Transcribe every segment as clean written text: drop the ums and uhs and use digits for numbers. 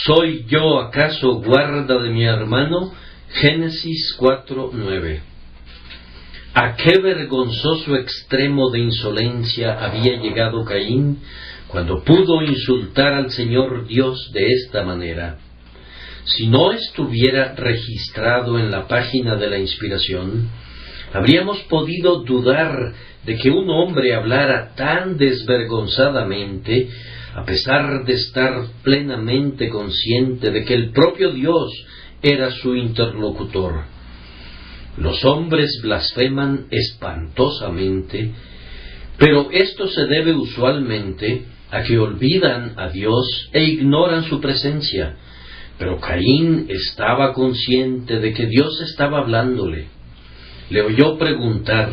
¿Soy yo acaso guarda de mi hermano? Génesis 4:9. ¿A qué vergonzoso extremo de insolencia había llegado Caín cuando pudo insultar al Señor Dios de esta manera? Si no estuviera registrado en la página de la inspiración, habríamos podido dudar de que un hombre hablara tan desvergonzadamente, a pesar de estar plenamente consciente de que el propio Dios era su interlocutor. Los hombres blasfeman espantosamente, pero esto se debe usualmente a que olvidan a Dios e ignoran su presencia. Pero Caín estaba consciente de que Dios estaba hablándole. Le oyó preguntar: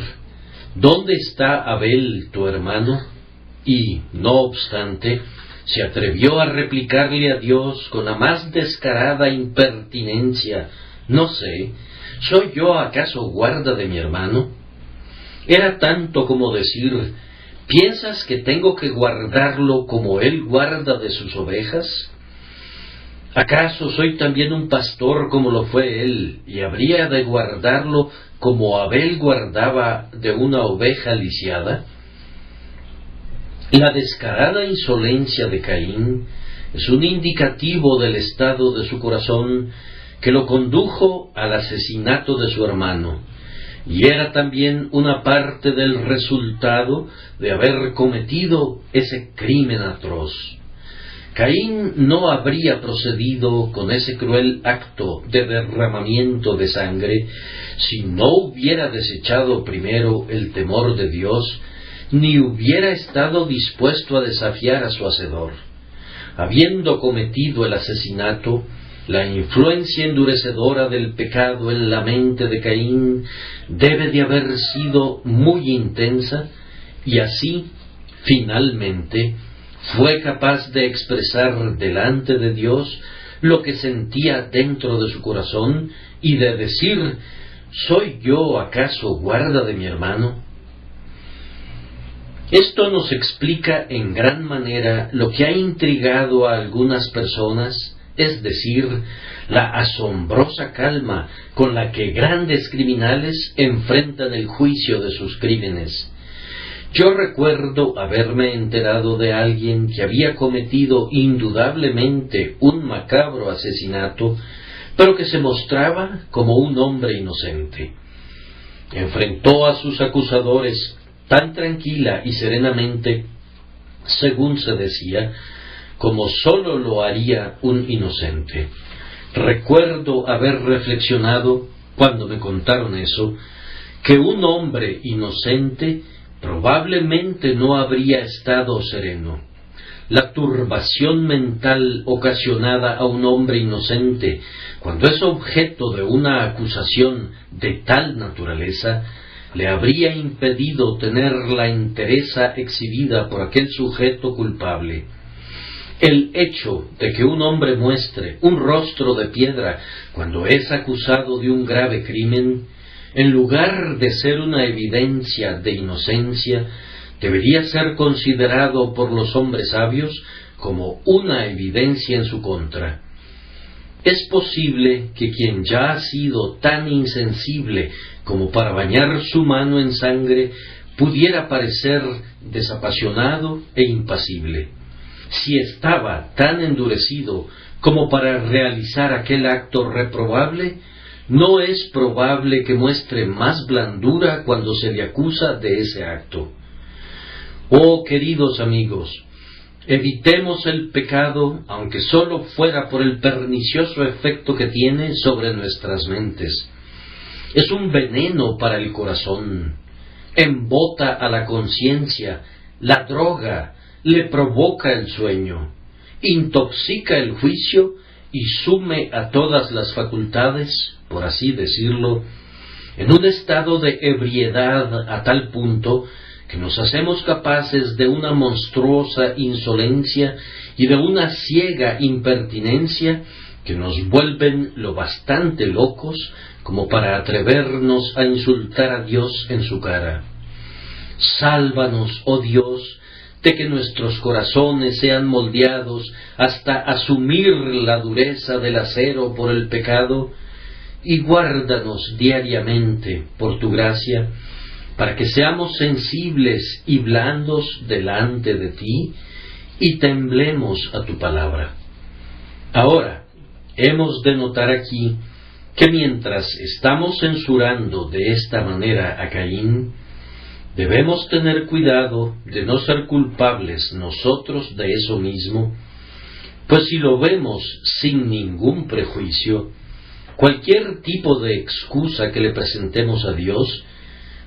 ¿dónde está Abel, tu hermano? Y, no obstante, se atrevió a replicarle a Dios con la más descarada impertinencia: no sé, ¿soy yo acaso guarda de mi hermano? Era tanto como decir: ¿piensas que tengo que guardarlo como él guarda de sus ovejas? ¿Acaso soy también un pastor como lo fue él, y habría de guardarlo como Abel guardaba de una oveja lisiada? La descarada insolencia de Caín es un indicativo del estado de su corazón que lo condujo al asesinato de su hermano, y era también una parte del resultado de haber cometido ese crimen atroz. Caín no habría procedido con ese cruel acto de derramamiento de sangre si no hubiera desechado primero el temor de Dios, ni hubiera estado dispuesto a desafiar a su Hacedor. Habiendo cometido el asesinato, la influencia endurecedora del pecado en la mente de Caín debe de haber sido muy intensa, y así, finalmente, fue capaz de expresar delante de Dios lo que sentía dentro de su corazón y de decir: ¿soy yo acaso guarda de mi hermano? Esto nos explica en gran manera lo que ha intrigado a algunas personas, es decir, la asombrosa calma con la que grandes criminales enfrentan el juicio de sus crímenes. Yo recuerdo haberme enterado de alguien que había cometido indudablemente un macabro asesinato, pero que se mostraba como un hombre inocente. Enfrentó a sus acusadores tan tranquila y serenamente, según se decía, como sólo lo haría un inocente. Recuerdo haber reflexionado, cuando me contaron eso, que un hombre inocente probablemente no habría estado sereno. La turbación mental ocasionada a un hombre inocente, cuando es objeto de una acusación de tal naturaleza, le habría impedido tener la entereza exhibida por aquel sujeto culpable. El hecho de que un hombre muestre un rostro de piedra cuando es acusado de un grave crimen, en lugar de ser una evidencia de inocencia, debería ser considerado por los hombres sabios como una evidencia en su contra. Es posible que quien ya ha sido tan insensible como para bañar su mano en sangre pudiera parecer desapasionado e impasible. Si estaba tan endurecido como para realizar aquel acto reprobable, no es probable que muestre más blandura cuando se le acusa de ese acto. Oh, queridos amigos, evitemos el pecado, aunque sólo fuera por el pernicioso efecto que tiene sobre nuestras mentes. Es un veneno para el corazón, embota a la conciencia, la droga, le provoca el sueño, intoxica el juicio y sume a todas las facultades, por así decirlo, en un estado de ebriedad a tal punto que nos hacemos capaces de una monstruosa insolencia y de una ciega impertinencia que nos vuelven lo bastante locos como para atrevernos a insultar a Dios en su cara. Sálvanos, oh Dios, de que nuestros corazones sean moldeados hasta asumir la dureza del acero por el pecado, y guárdanos diariamente por tu gracia, para que seamos sensibles y blandos delante de ti, y temblemos a tu palabra. Ahora, hemos de notar aquí que mientras estamos censurando de esta manera a Caín, debemos tener cuidado de no ser culpables nosotros de eso mismo, pues si lo vemos sin ningún prejuicio, cualquier tipo de excusa que le presentemos a Dios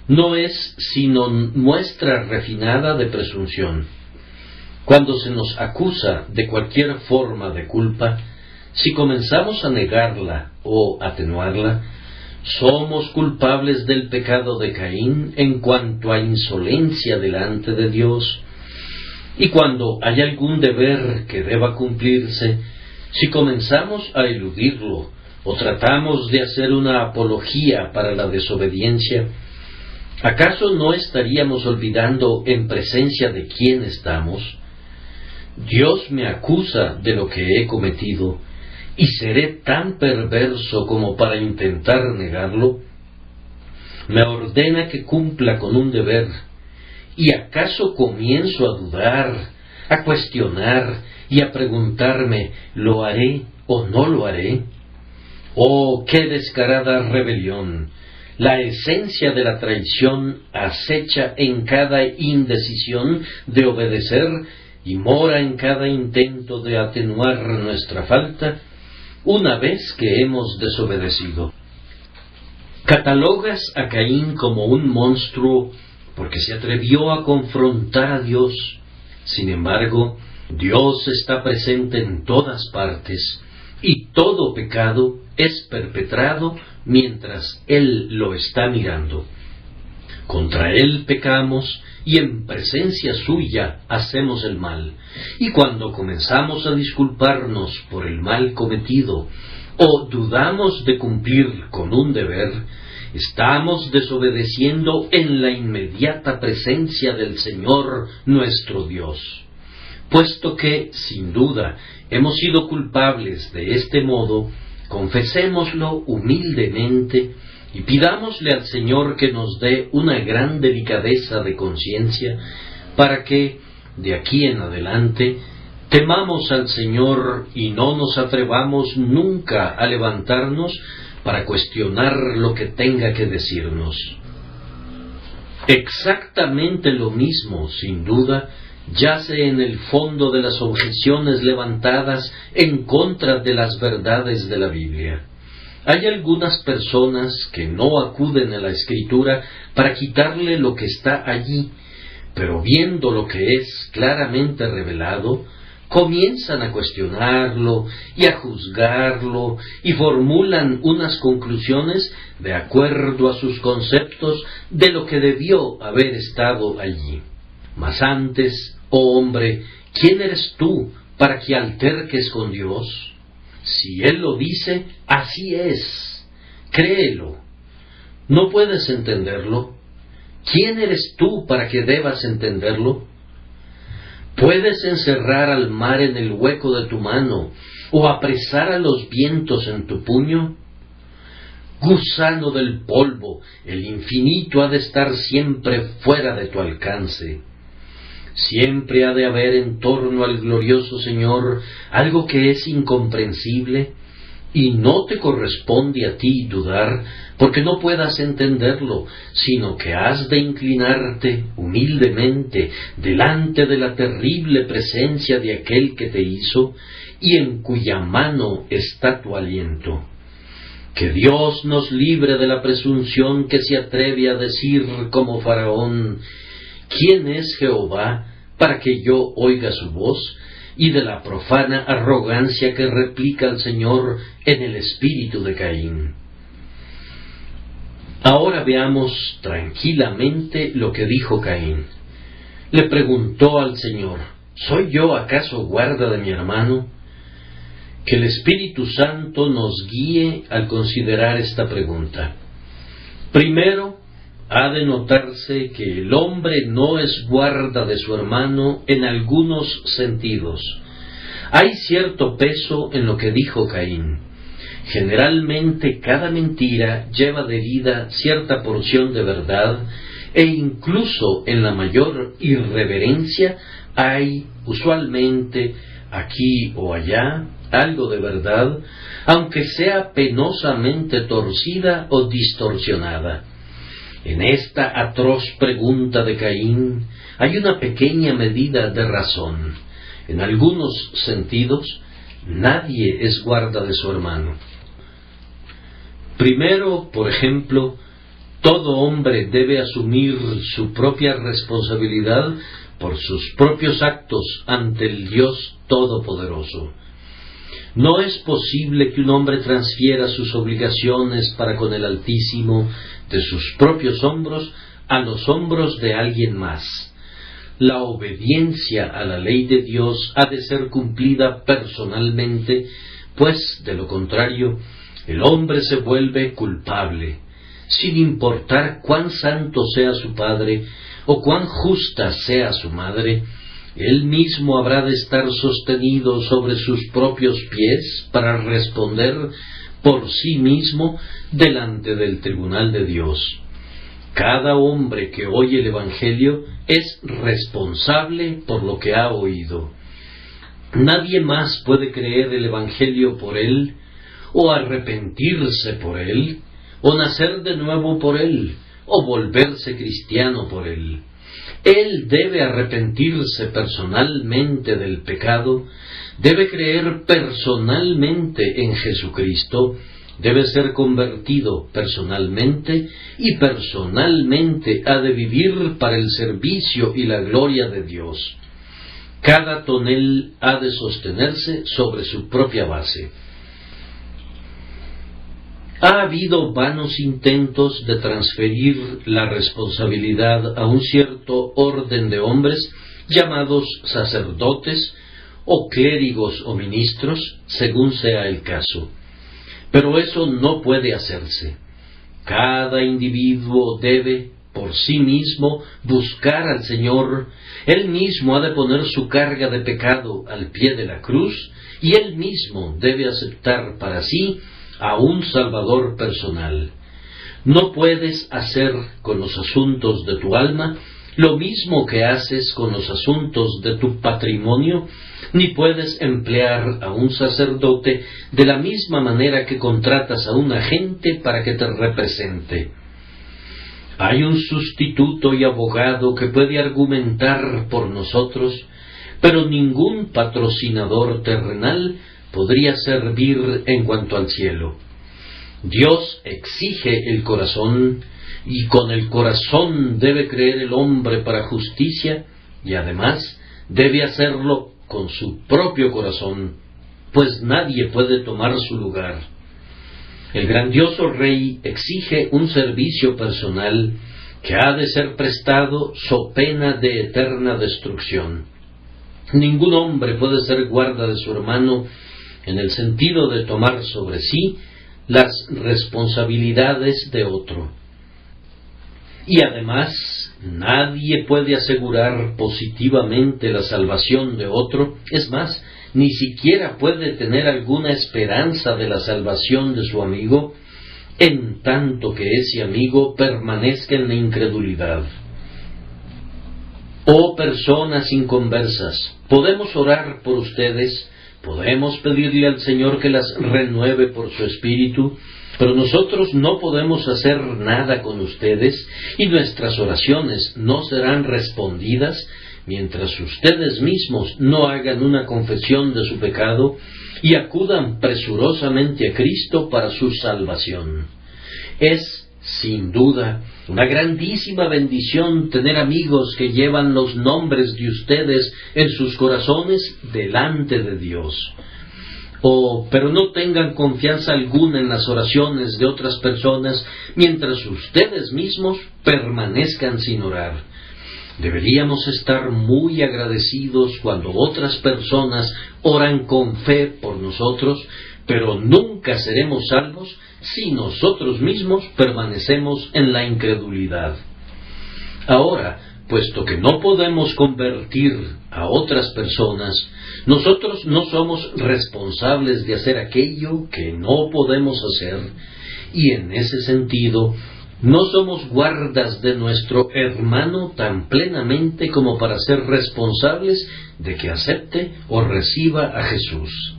no es sino muestra refinada de presunción. Cuando se nos acusa de cualquier forma de culpa, si comenzamos a negarla o atenuarla, somos culpables del pecado de Caín en cuanto a insolencia delante de Dios. Y cuando hay algún deber que deba cumplirse, si comenzamos a eludirlo o tratamos de hacer una apología para la desobediencia, ¿acaso no estaríamos olvidando en presencia de quién estamos? Dios me acusa de lo que he cometido, ¿y seré tan perverso como para intentar negarlo? Me ordena que cumpla con un deber, ¿y acaso comienzo a dudar, a cuestionar y a preguntarme, ¿lo haré o no lo haré? ¡Oh, qué descarada rebelión! La esencia de la traición acecha en cada indecisión de obedecer y mora en cada intento de atenuar nuestra falta una vez que hemos desobedecido. Catalogas a Caín como un monstruo porque se atrevió a confrontar a Dios. Sin embargo, Dios está presente en todas partes, y todo pecado es perpetrado mientras Él lo está mirando. Contra Él pecamos y en presencia suya hacemos el mal. Y cuando comenzamos a disculparnos por el mal cometido o dudamos de cumplir con un deber, estamos desobedeciendo en la inmediata presencia del Señor nuestro Dios. Puesto que, sin duda, hemos sido culpables de este modo, confesémoslo humildemente y pidámosle al Señor que nos dé una gran delicadeza de conciencia para que, de aquí en adelante, temamos al Señor y no nos atrevamos nunca a levantarnos para cuestionar lo que tenga que decirnos. Exactamente lo mismo, sin duda, yace en el fondo de las objeciones levantadas en contra de las verdades de la Biblia. Hay algunas personas que no acuden a la Escritura para quitarle lo que está allí, pero viendo lo que es claramente revelado, comienzan a cuestionarlo y a juzgarlo y formulan unas conclusiones de acuerdo a sus conceptos de lo que debió haber estado allí. Mas antes, oh hombre, ¿quién eres tú para que alterques con Dios? Si Él lo dice, así es. Créelo. ¿No puedes entenderlo? ¿Quién eres tú para que debas entenderlo? ¿Puedes encerrar al mar en el hueco de tu mano o apresar a los vientos en tu puño? Gusano del polvo, el infinito ha de estar siempre fuera de tu alcance. Siempre ha de haber en torno al glorioso Señor algo que es incomprensible, y no te corresponde a ti dudar, porque no puedas entenderlo, sino que has de inclinarte humildemente delante de la terrible presencia de aquel que te hizo, y en cuya mano está tu aliento. Que Dios nos libre de la presunción que se atreve a decir como Faraón: ¿quién es Jehová para que yo oiga su voz? Y de la profana arrogancia que replica al Señor en el espíritu de Caín. Ahora veamos tranquilamente lo que dijo Caín. Le preguntó al Señor: ¿soy yo acaso guarda de mi hermano? Que el Espíritu Santo nos guíe al considerar esta pregunta. Primero, ha de notarse que el hombre no es guarda de su hermano en algunos sentidos. Hay cierto peso en lo que dijo Caín. Generalmente cada mentira lleva de vida cierta porción de verdad, e incluso en la mayor irreverencia hay usualmente aquí o allá algo de verdad, aunque sea penosamente torcida o distorsionada. En esta atroz pregunta de Caín hay una pequeña medida de razón. En algunos sentidos, nadie es guarda de su hermano. Primero, por ejemplo, todo hombre debe asumir su propia responsabilidad por sus propios actos ante el Dios Todopoderoso. No es posible que un hombre transfiera sus obligaciones para con el Altísimo de sus propios hombros a los hombros de alguien más. La obediencia a la ley de Dios ha de ser cumplida personalmente, pues, de lo contrario, el hombre se vuelve culpable, sin importar cuán santo sea su padre o cuán justa sea su madre. Él mismo habrá de estar sostenido sobre sus propios pies para responder por sí mismo delante del tribunal de Dios. Cada hombre que oye el Evangelio es responsable por lo que ha oído. Nadie más puede creer el Evangelio por él, o arrepentirse por él, o nacer de nuevo por él, o volverse cristiano por él. Él debe arrepentirse personalmente del pecado, debe creer personalmente en Jesucristo, debe ser convertido personalmente y personalmente ha de vivir para el servicio y la gloria de Dios. Cada tonel ha de sostenerse sobre su propia base. Ha habido vanos intentos de transferir la responsabilidad a un cierto orden de hombres llamados sacerdotes o clérigos o ministros, según sea el caso. Pero eso no puede hacerse. Cada individuo debe, por sí mismo, buscar al Señor. Él mismo ha de poner su carga de pecado al pie de la cruz y él mismo debe aceptar para sí a un Salvador personal. No puedes hacer con los asuntos de tu alma lo mismo que haces con los asuntos de tu patrimonio, ni puedes emplear a un sacerdote de la misma manera que contratas a un agente para que te represente. Hay un sustituto y abogado que puede argumentar por nosotros, pero ningún patrocinador terrenal podría servir en cuanto al cielo. Dios exige el corazón, y con el corazón debe creer el hombre para justicia, y además debe hacerlo con su propio corazón, pues nadie puede tomar su lugar. El grandioso Rey exige un servicio personal que ha de ser prestado so pena de eterna destrucción. Ningún hombre puede ser guarda de su hermano en el sentido de tomar sobre sí las responsabilidades de otro. Y además, nadie puede asegurar positivamente la salvación de otro, es más, ni siquiera puede tener alguna esperanza de la salvación de su amigo, en tanto que ese amigo permanezca en la incredulidad. Oh personas inconversas, podemos orar por ustedes, podemos pedirle al Señor que las renueve por su Espíritu, pero nosotros no podemos hacer nada con ustedes y nuestras oraciones no serán respondidas mientras ustedes mismos no hagan una confesión de su pecado y acudan presurosamente a Cristo para su salvación. Es, sin duda, una grandísima bendición tener amigos que llevan los nombres de ustedes en sus corazones delante de Dios. Pero no tengan confianza alguna en las oraciones de otras personas mientras ustedes mismos permanezcan sin orar. Deberíamos estar muy agradecidos cuando otras personas oran con fe por nosotros, pero nunca seremos salvos si nosotros mismos permanecemos en la incredulidad. Ahora, puesto que no podemos convertir a otras personas, nosotros no somos responsables de hacer aquello que no podemos hacer, y en ese sentido, no somos guardas de nuestro hermano tan plenamente como para ser responsables de que acepte o reciba a Jesús.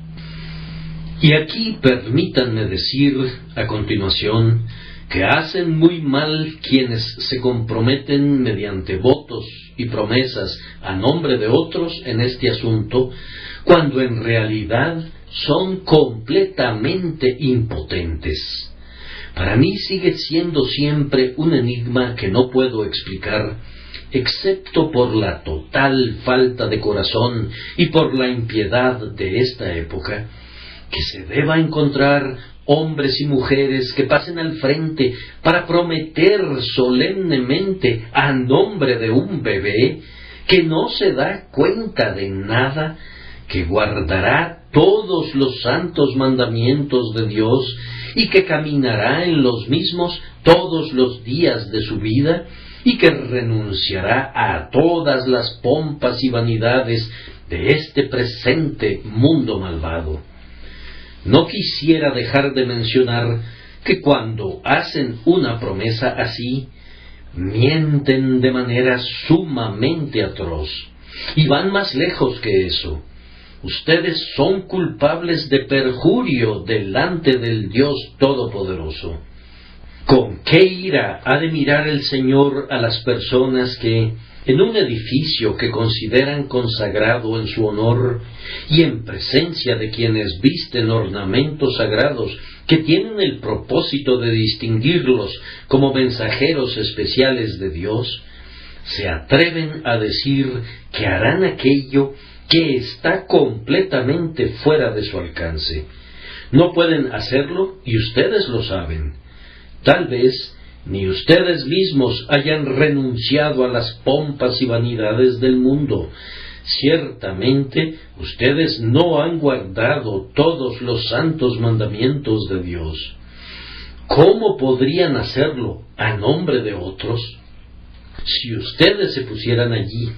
Y aquí permítanme decir a continuación que hacen muy mal quienes se comprometen mediante votos y promesas a nombre de otros en este asunto, cuando en realidad son completamente impotentes. Para mí sigue siendo siempre un enigma que no puedo explicar, excepto por la total falta de corazón y por la impiedad de esta época, que se deba encontrar hombres y mujeres que pasen al frente para prometer solemnemente a nombre de un bebé que no se da cuenta de nada, que guardará todos los santos mandamientos de Dios y que caminará en los mismos todos los días de su vida y que renunciará a todas las pompas y vanidades de este presente mundo malvado. No quisiera dejar de mencionar que cuando hacen una promesa así, mienten de manera sumamente atroz, y van más lejos que eso. Ustedes son culpables de perjurio delante del Dios Todopoderoso. ¿Con qué ira ha de mirar el Señor a las personas que, en un edificio que consideran consagrado en su honor, y en presencia de quienes visten ornamentos sagrados que tienen el propósito de distinguirlos como mensajeros especiales de Dios, se atreven a decir que harán aquello que está completamente fuera de su alcance? No pueden hacerlo y ustedes lo saben. Tal vez ni ustedes mismos hayan renunciado a las pompas y vanidades del mundo. Ciertamente, ustedes no han guardado todos los santos mandamientos de Dios. ¿Cómo podrían hacerlo a nombre de otros? Si ustedes se pusieran allí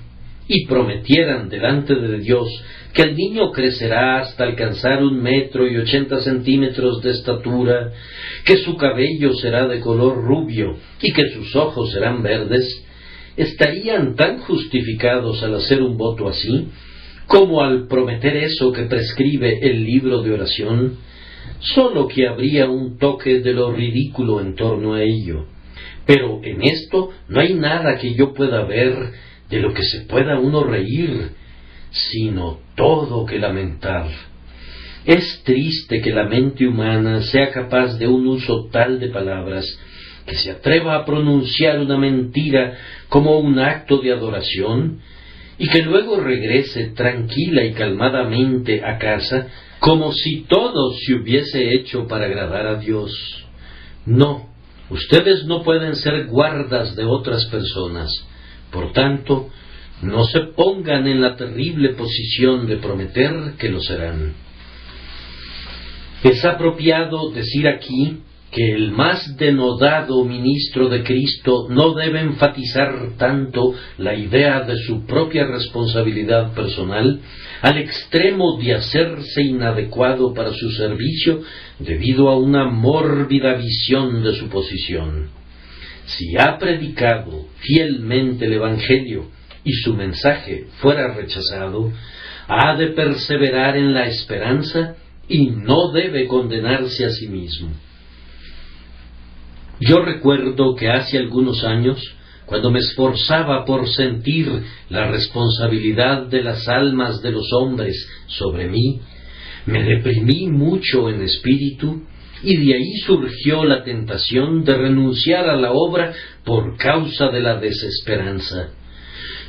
y prometieran delante de Dios que el niño crecerá hasta alcanzar 1,80 m de estatura, que su cabello será de color rubio y que sus ojos serán verdes, ¿estarían tan justificados al hacer un voto así, como al prometer eso que prescribe el libro de oración? Solo que habría un toque de lo ridículo en torno a ello. Pero en esto no hay nada que yo pueda ver de lo que se pueda uno reír, sino todo que lamentar. Es triste que la mente humana sea capaz de un uso tal de palabras, que se atreva a pronunciar una mentira como un acto de adoración, y que luego regrese tranquila y calmadamente a casa, como si todo se hubiese hecho para agradar a Dios. No, ustedes no pueden ser guardas de otras personas. Por tanto, no se pongan en la terrible posición de prometer que lo serán. Es apropiado decir aquí que el más denodado ministro de Cristo no debe enfatizar tanto la idea de su propia responsabilidad personal al extremo de hacerse inadecuado para su servicio debido a una mórbida visión de su posición. Si ha predicado fielmente el Evangelio y su mensaje fuera rechazado, ha de perseverar en la esperanza y no debe condenarse a sí mismo. Yo recuerdo que hace algunos años, cuando me esforzaba por sentir la responsabilidad de las almas de los hombres sobre mí, me deprimí mucho en espíritu, y de ahí surgió la tentación de renunciar a la obra por causa de la desesperanza.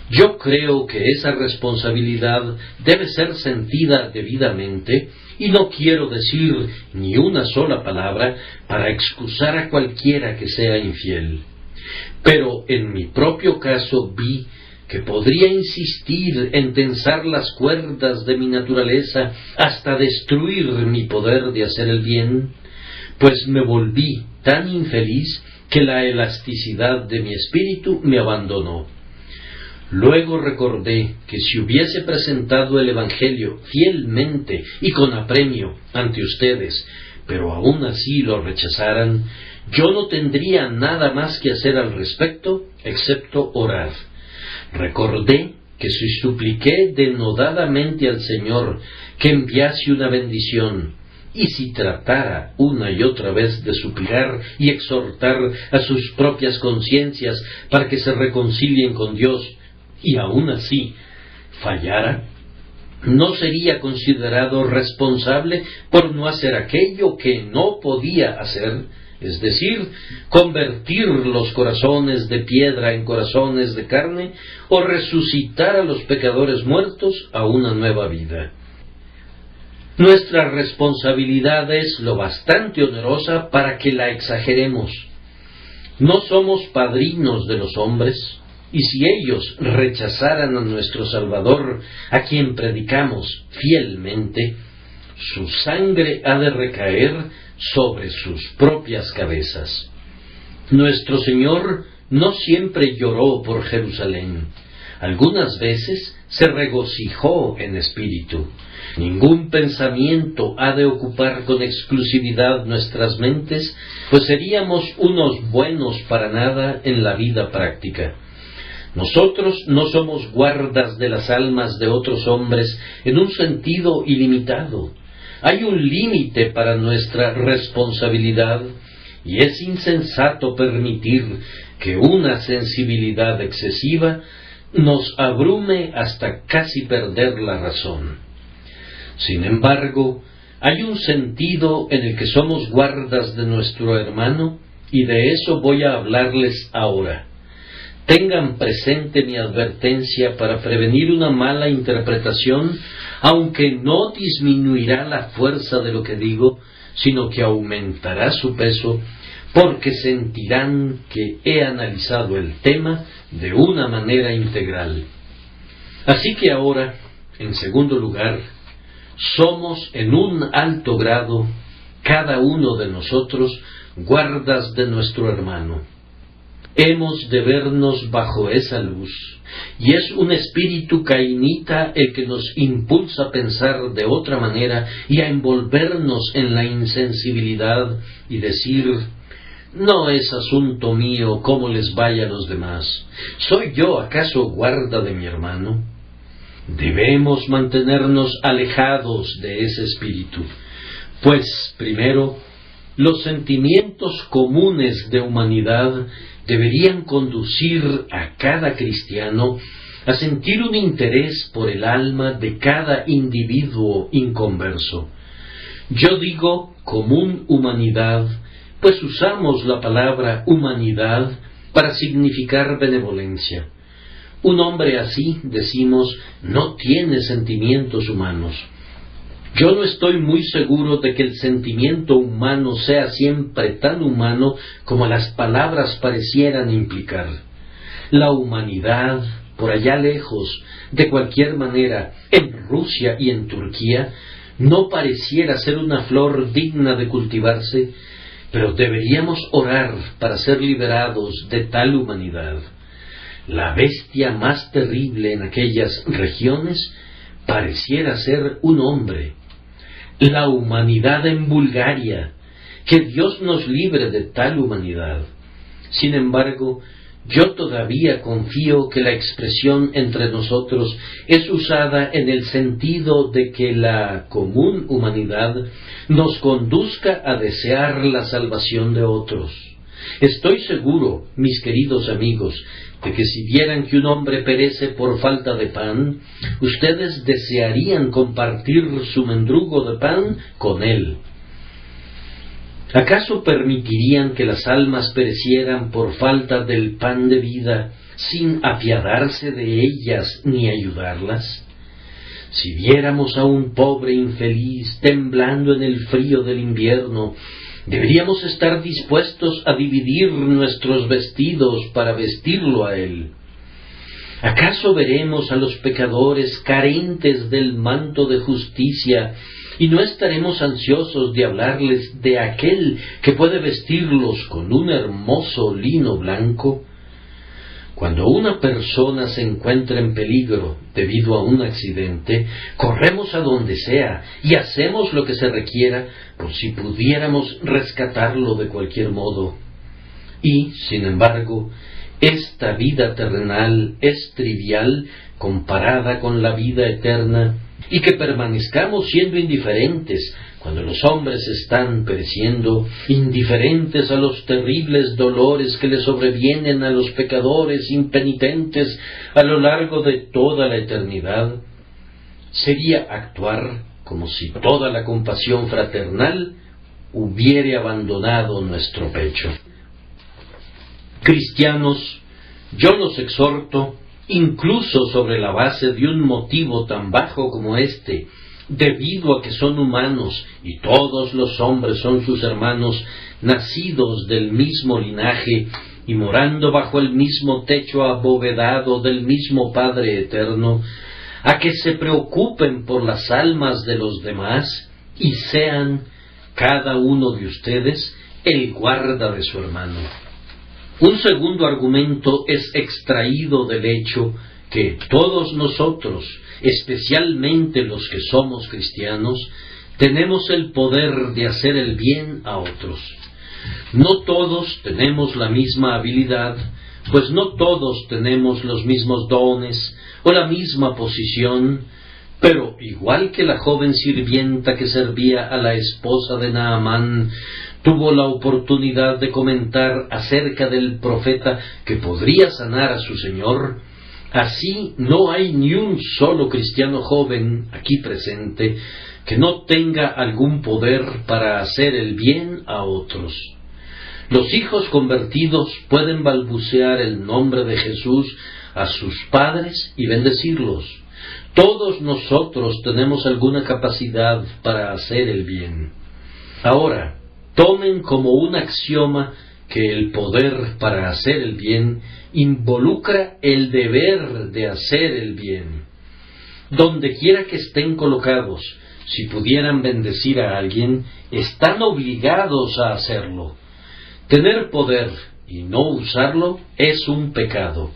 Yo creo que esa responsabilidad debe ser sentida debidamente, y no quiero decir ni una sola palabra para excusar a cualquiera que sea infiel. Pero en mi propio caso vi que podría insistir en tensar las cuerdas de mi naturaleza hasta destruir mi poder de hacer el bien, pues me volví tan infeliz que la elasticidad de mi espíritu me abandonó. Luego recordé que si hubiese presentado el Evangelio fielmente y con apremio ante ustedes, pero aún así lo rechazaran, yo no tendría nada más que hacer al respecto, excepto orar. Recordé que si supliqué denodadamente al Señor que enviase una bendición, y si tratara una y otra vez de suplicar y exhortar a sus propias conciencias para que se reconcilien con Dios, y aún así fallara, no sería considerado responsable por no hacer aquello que no podía hacer, es decir, convertir los corazones de piedra en corazones de carne, o resucitar a los pecadores muertos a una nueva vida. Nuestra responsabilidad es lo bastante onerosa para que la exageremos. No somos padrinos de los hombres, y si ellos rechazaran a nuestro Salvador, a quien predicamos fielmente, su sangre ha de recaer sobre sus propias cabezas. Nuestro Señor no siempre lloró por Jerusalén. Algunas veces se regocijó en espíritu. Ningún pensamiento ha de ocupar con exclusividad nuestras mentes, pues seríamos unos buenos para nada en la vida práctica. Nosotros no somos guardas de las almas de otros hombres en un sentido ilimitado. Hay un límite para nuestra responsabilidad, y es insensato permitir que una sensibilidad excesiva nos abrume hasta casi perder la razón. Sin embargo, hay un sentido en el que somos guardas de nuestro hermano, y de eso voy a hablarles ahora. Tengan presente mi advertencia para prevenir una mala interpretación, aunque no disminuirá la fuerza de lo que digo, sino que aumentará su peso, porque sentirán que he analizado el tema de una manera integral. Así que ahora, en segundo lugar, somos en un alto grado, cada uno de nosotros, guardas de nuestro hermano. Hemos de vernos bajo esa luz, y es un espíritu cainita el que nos impulsa a pensar de otra manera y a envolvernos en la insensibilidad y decir: no es asunto mío cómo les vaya a los demás. ¿Soy yo acaso guarda de mi hermano? Debemos mantenernos alejados de ese espíritu, pues, primero, los sentimientos comunes de humanidad deberían conducir a cada cristiano a sentir un interés por el alma de cada individuo inconverso. Yo digo común humanidad, pues usamos la palabra humanidad para significar benevolencia. Un hombre así, decimos, no tiene sentimientos humanos. Yo no estoy muy seguro de que el sentimiento humano sea siempre tan humano como las palabras parecieran implicar. La humanidad, por allá lejos, de cualquier manera, en Rusia y en Turquía, no pareciera ser una flor digna de cultivarse, pero deberíamos orar para ser liberados de tal humanidad. La bestia más terrible en aquellas regiones pareciera ser un hombre. La humanidad en Bulgaria, que Dios nos libre de tal humanidad. Sin embargo, yo todavía confío que la expresión entre nosotros es usada en el sentido de que la común humanidad nos conduzca a desear la salvación de otros. Estoy seguro, mis queridos amigos, de que si vieran que un hombre perece por falta de pan, ustedes desearían compartir su mendrugo de pan con él. ¿Acaso permitirían que las almas perecieran por falta del pan de vida sin apiadarse de ellas ni ayudarlas? Si viéramos a un pobre infeliz temblando en el frío del invierno, deberíamos estar dispuestos a dividir nuestros vestidos para vestirlo a él. ¿Acaso veremos a los pecadores carentes del manto de justicia y no estaremos ansiosos de hablarles de aquel que puede vestirlos con un hermoso lino blanco? Cuando una persona se encuentra en peligro debido a un accidente, corremos a donde sea y hacemos lo que se requiera por si pudiéramos rescatarlo de cualquier modo. Y, sin embargo, esta vida terrenal es trivial comparada con la vida eterna, y que permanezcamos siendo indiferentes cuando los hombres están pereciendo, indiferentes a los terribles dolores que les sobrevienen a los pecadores impenitentes a lo largo de toda la eternidad, sería actuar como si toda la compasión fraternal hubiere abandonado nuestro pecho. Cristianos, yo los exhorto, incluso sobre la base de un motivo tan bajo como este, debido a que son humanos y todos los hombres son sus hermanos, nacidos del mismo linaje y morando bajo el mismo techo abovedado del mismo Padre eterno, a que se preocupen por las almas de los demás y sean, cada uno de ustedes, el guarda de su hermano. Un segundo argumento es extraído del hecho que todos nosotros, especialmente los que somos cristianos, tenemos el poder de hacer el bien a otros. No todos tenemos la misma habilidad, pues no todos tenemos los mismos dones o la misma posición, pero igual que la joven sirvienta que servía a la esposa de Naamán, tuvo la oportunidad de comentar acerca del profeta que podría sanar a su señor, así no hay ni un solo cristiano joven aquí presente que no tenga algún poder para hacer el bien a otros. Los hijos convertidos pueden balbucear el nombre de Jesús a sus padres y bendecirlos. Todos nosotros tenemos alguna capacidad para hacer el bien. Ahora, tomen como un axioma que el poder para hacer el bien involucra el deber de hacer el bien. Donde quiera que estén colocados, si pudieran bendecir a alguien, están obligados a hacerlo. Tener poder y no usarlo es un pecado.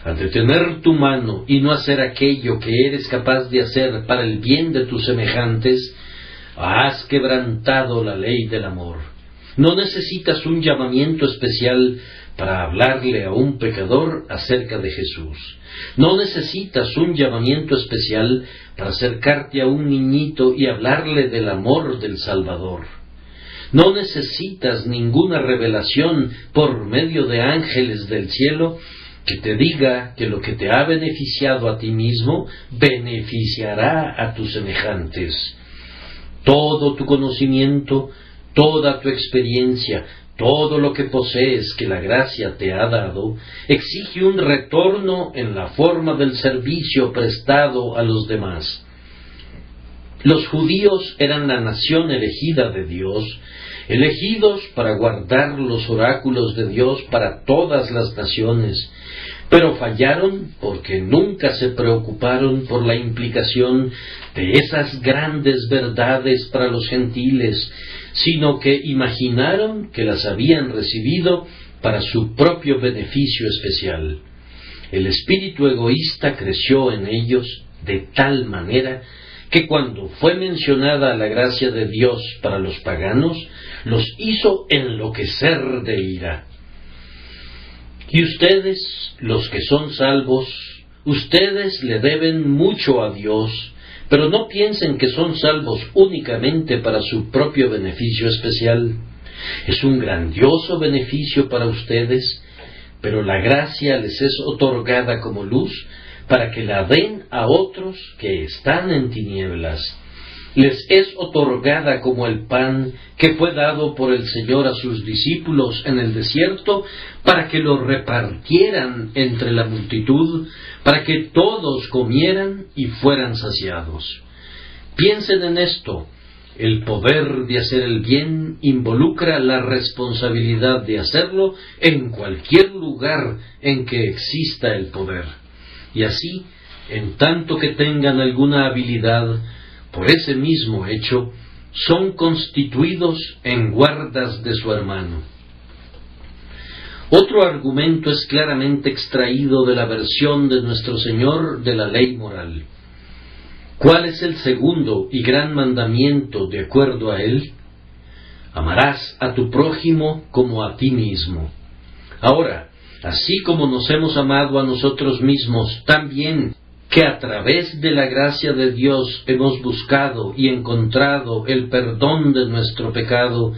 Al detener tu mano y no hacer aquello que eres capaz de hacer para el bien de tus semejantes, has quebrantado la ley del amor. No necesitas un llamamiento especial para hablarle a un pecador acerca de Jesús. No necesitas un llamamiento especial para acercarte a un niñito y hablarle del amor del Salvador. No necesitas ninguna revelación por medio de ángeles del cielo que te diga que lo que te ha beneficiado a ti mismo beneficiará a tus semejantes. Todo tu conocimiento, toda tu experiencia, todo lo que posees que la gracia te ha dado, exige un retorno en la forma del servicio prestado a los demás. Los judíos eran la nación elegida de Dios, elegidos para guardar los oráculos de Dios para todas las naciones, pero fallaron porque nunca se preocuparon por la implicación de esas grandes verdades para los gentiles, sino que imaginaron que las habían recibido para su propio beneficio especial. El espíritu egoísta creció en ellos de tal manera que cuando fue mencionada la gracia de Dios para los paganos, los hizo enloquecer de ira. Y ustedes, los que son salvos, ustedes le deben mucho a Dios, pero no piensen que son salvos únicamente para su propio beneficio especial. Es un grandioso beneficio para ustedes, pero la gracia les es otorgada como luz para que la den a otros que están en tinieblas. Les es otorgada como el pan que fue dado por el Señor a sus discípulos en el desierto para que lo repartieran entre la multitud, para que todos comieran y fueran saciados. Piensen en esto. El poder de hacer el bien involucra la responsabilidad de hacerlo en cualquier lugar en que exista el poder. y así, en tanto que tengan alguna habilidad, por ese mismo hecho, son constituidos en guardas de su hermano. Otro argumento es claramente extraído de la versión de nuestro Señor de la ley moral. ¿Cuál es el segundo y gran mandamiento de acuerdo a él? Amarás a tu prójimo como a ti mismo. Ahora, así como nos hemos amado a nosotros mismos, también que a través de la gracia de Dios hemos buscado y encontrado el perdón de nuestro pecado,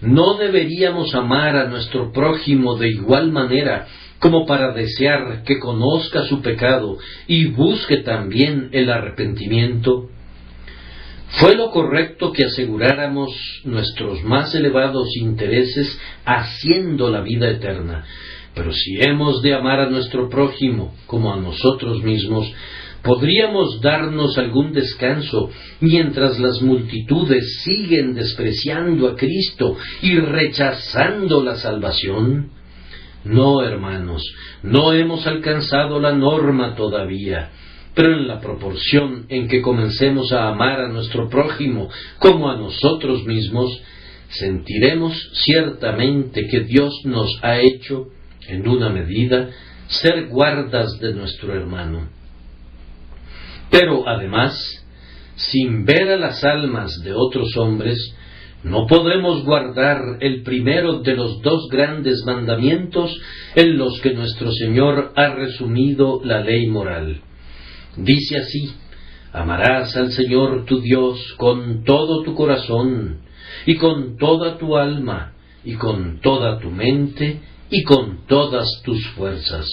¿no deberíamos amar a nuestro prójimo de igual manera como para desear que conozca su pecado y busque también el arrepentimiento? Fue lo correcto que aseguráramos nuestros más elevados intereses haciendo la vida eterna. Pero si hemos de amar a nuestro prójimo como a nosotros mismos, ¿podríamos darnos algún descanso mientras las multitudes siguen despreciando a Cristo y rechazando la salvación? No, hermanos, no hemos alcanzado la norma todavía, pero en la proporción en que comencemos a amar a nuestro prójimo como a nosotros mismos, sentiremos ciertamente que Dios nos ha hecho, en una medida, ser guardas de nuestro hermano. Pero además, sin ver a las almas de otros hombres, no podemos guardar el primero de los dos grandes mandamientos en los que nuestro Señor ha resumido la ley moral. Dice así: amarás al Señor tu Dios con todo tu corazón, y con toda tu alma, y con toda tu mente, y con todas tus fuerzas.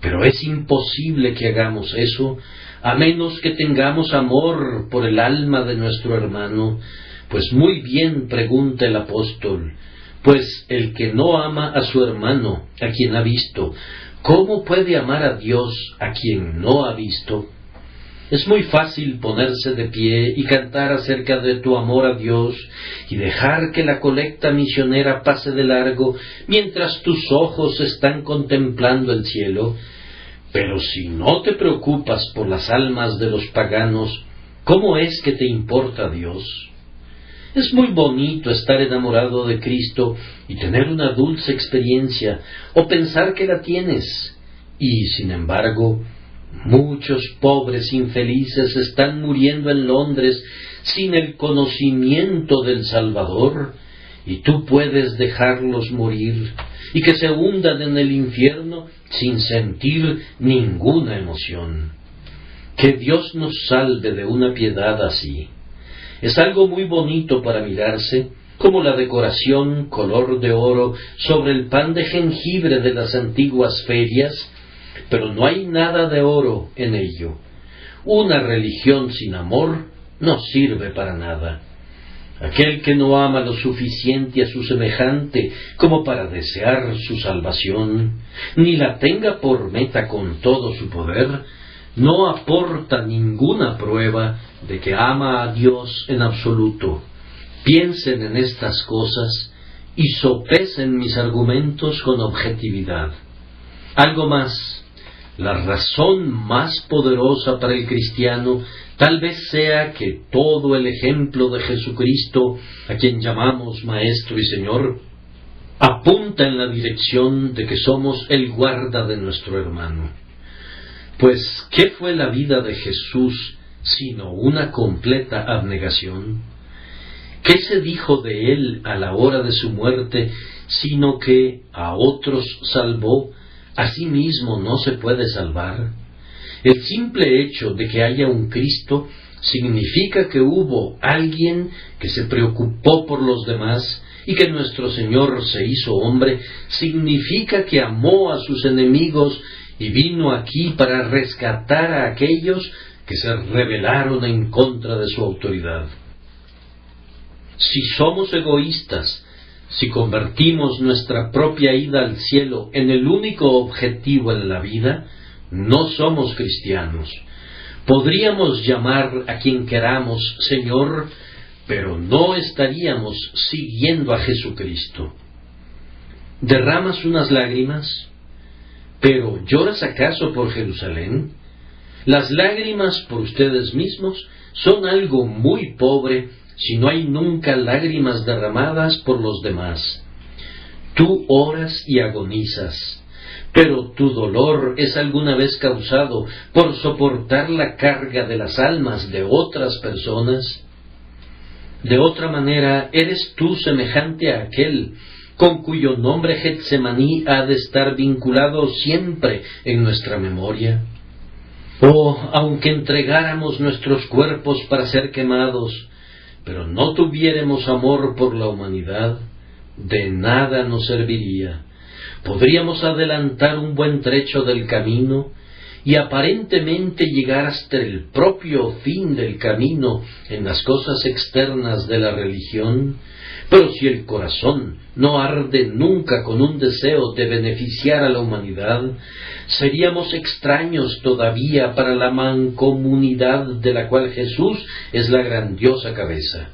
Pero es imposible que hagamos eso a menos que tengamos amor por el alma de nuestro hermano, pues muy bien pregunta el apóstol, pues el que no ama a su hermano, a quien ha visto, ¿cómo puede amar a Dios a quien no ha visto? Es muy fácil ponerse de pie y cantar acerca de tu amor a Dios y dejar que la colecta misionera pase de largo mientras tus ojos están contemplando el cielo. Pero si no te preocupas por las almas de los paganos, ¿cómo es que te importa Dios? Es muy bonito estar enamorado de Cristo y tener una dulce experiencia, o pensar que la tienes, y sin embargo, muchos pobres infelices están muriendo en Londres sin el conocimiento del Salvador, y tú puedes dejarlos morir y que se hundan en el infierno sin sentir ninguna emoción. Que Dios nos salve de una piedad así. Es algo muy bonito para mirarse, como la decoración color de oro sobre el pan de jengibre de las antiguas ferias, pero no hay nada de oro en ello. Una religión sin amor no sirve para nada. Aquel que no ama lo suficiente a su semejante como para desear su salvación, ni la tenga por meta con todo su poder, no aporta ninguna prueba de que ama a Dios en absoluto. Piensen en estas cosas y sopesen mis argumentos con objetividad. Algo más, la razón más poderosa para el cristiano tal vez sea que todo el ejemplo de Jesucristo, a quien llamamos Maestro y Señor, apunta en la dirección de que somos el guarda de nuestro hermano. Pues, ¿qué fue la vida de Jesús sino una completa abnegación? ¿Qué se dijo de él a la hora de su muerte, sino que a otros salvó, a sí mismo no se puede salvar? El simple hecho de que haya un Cristo significa que hubo alguien que se preocupó por los demás, y que nuestro Señor se hizo hombre, significa que amó a sus enemigos y vino aquí para rescatar a aquellos que se rebelaron en contra de su autoridad. Si somos egoístas, si convertimos nuestra propia ida al cielo en el único objetivo en la vida, no somos cristianos. Podríamos llamar a quien queramos Señor, pero no estaríamos siguiendo a Jesucristo. ¿Derramas unas lágrimas? Pero ¿lloras acaso por Jerusalén? Las lágrimas por ustedes mismos son algo muy pobre si no hay nunca lágrimas derramadas por los demás. Tú oras y agonizas, pero tu dolor es alguna vez causado por soportar la carga de las almas de otras personas. De otra manera, eres tú semejante a aquel con cuyo nombre Getsemaní ha de estar vinculado siempre en nuestra memoria. Oh, aunque entregáramos nuestros cuerpos para ser quemados, pero no tuviéramos amor por la humanidad, de nada nos serviría. Podríamos adelantar un buen trecho del camino y aparentemente llegar hasta el propio fin del camino en las cosas externas de la religión, pero si el corazón no arde nunca con un deseo de beneficiar a la humanidad, seríamos extraños todavía para la mancomunidad de la cual Jesús es la grandiosa cabeza.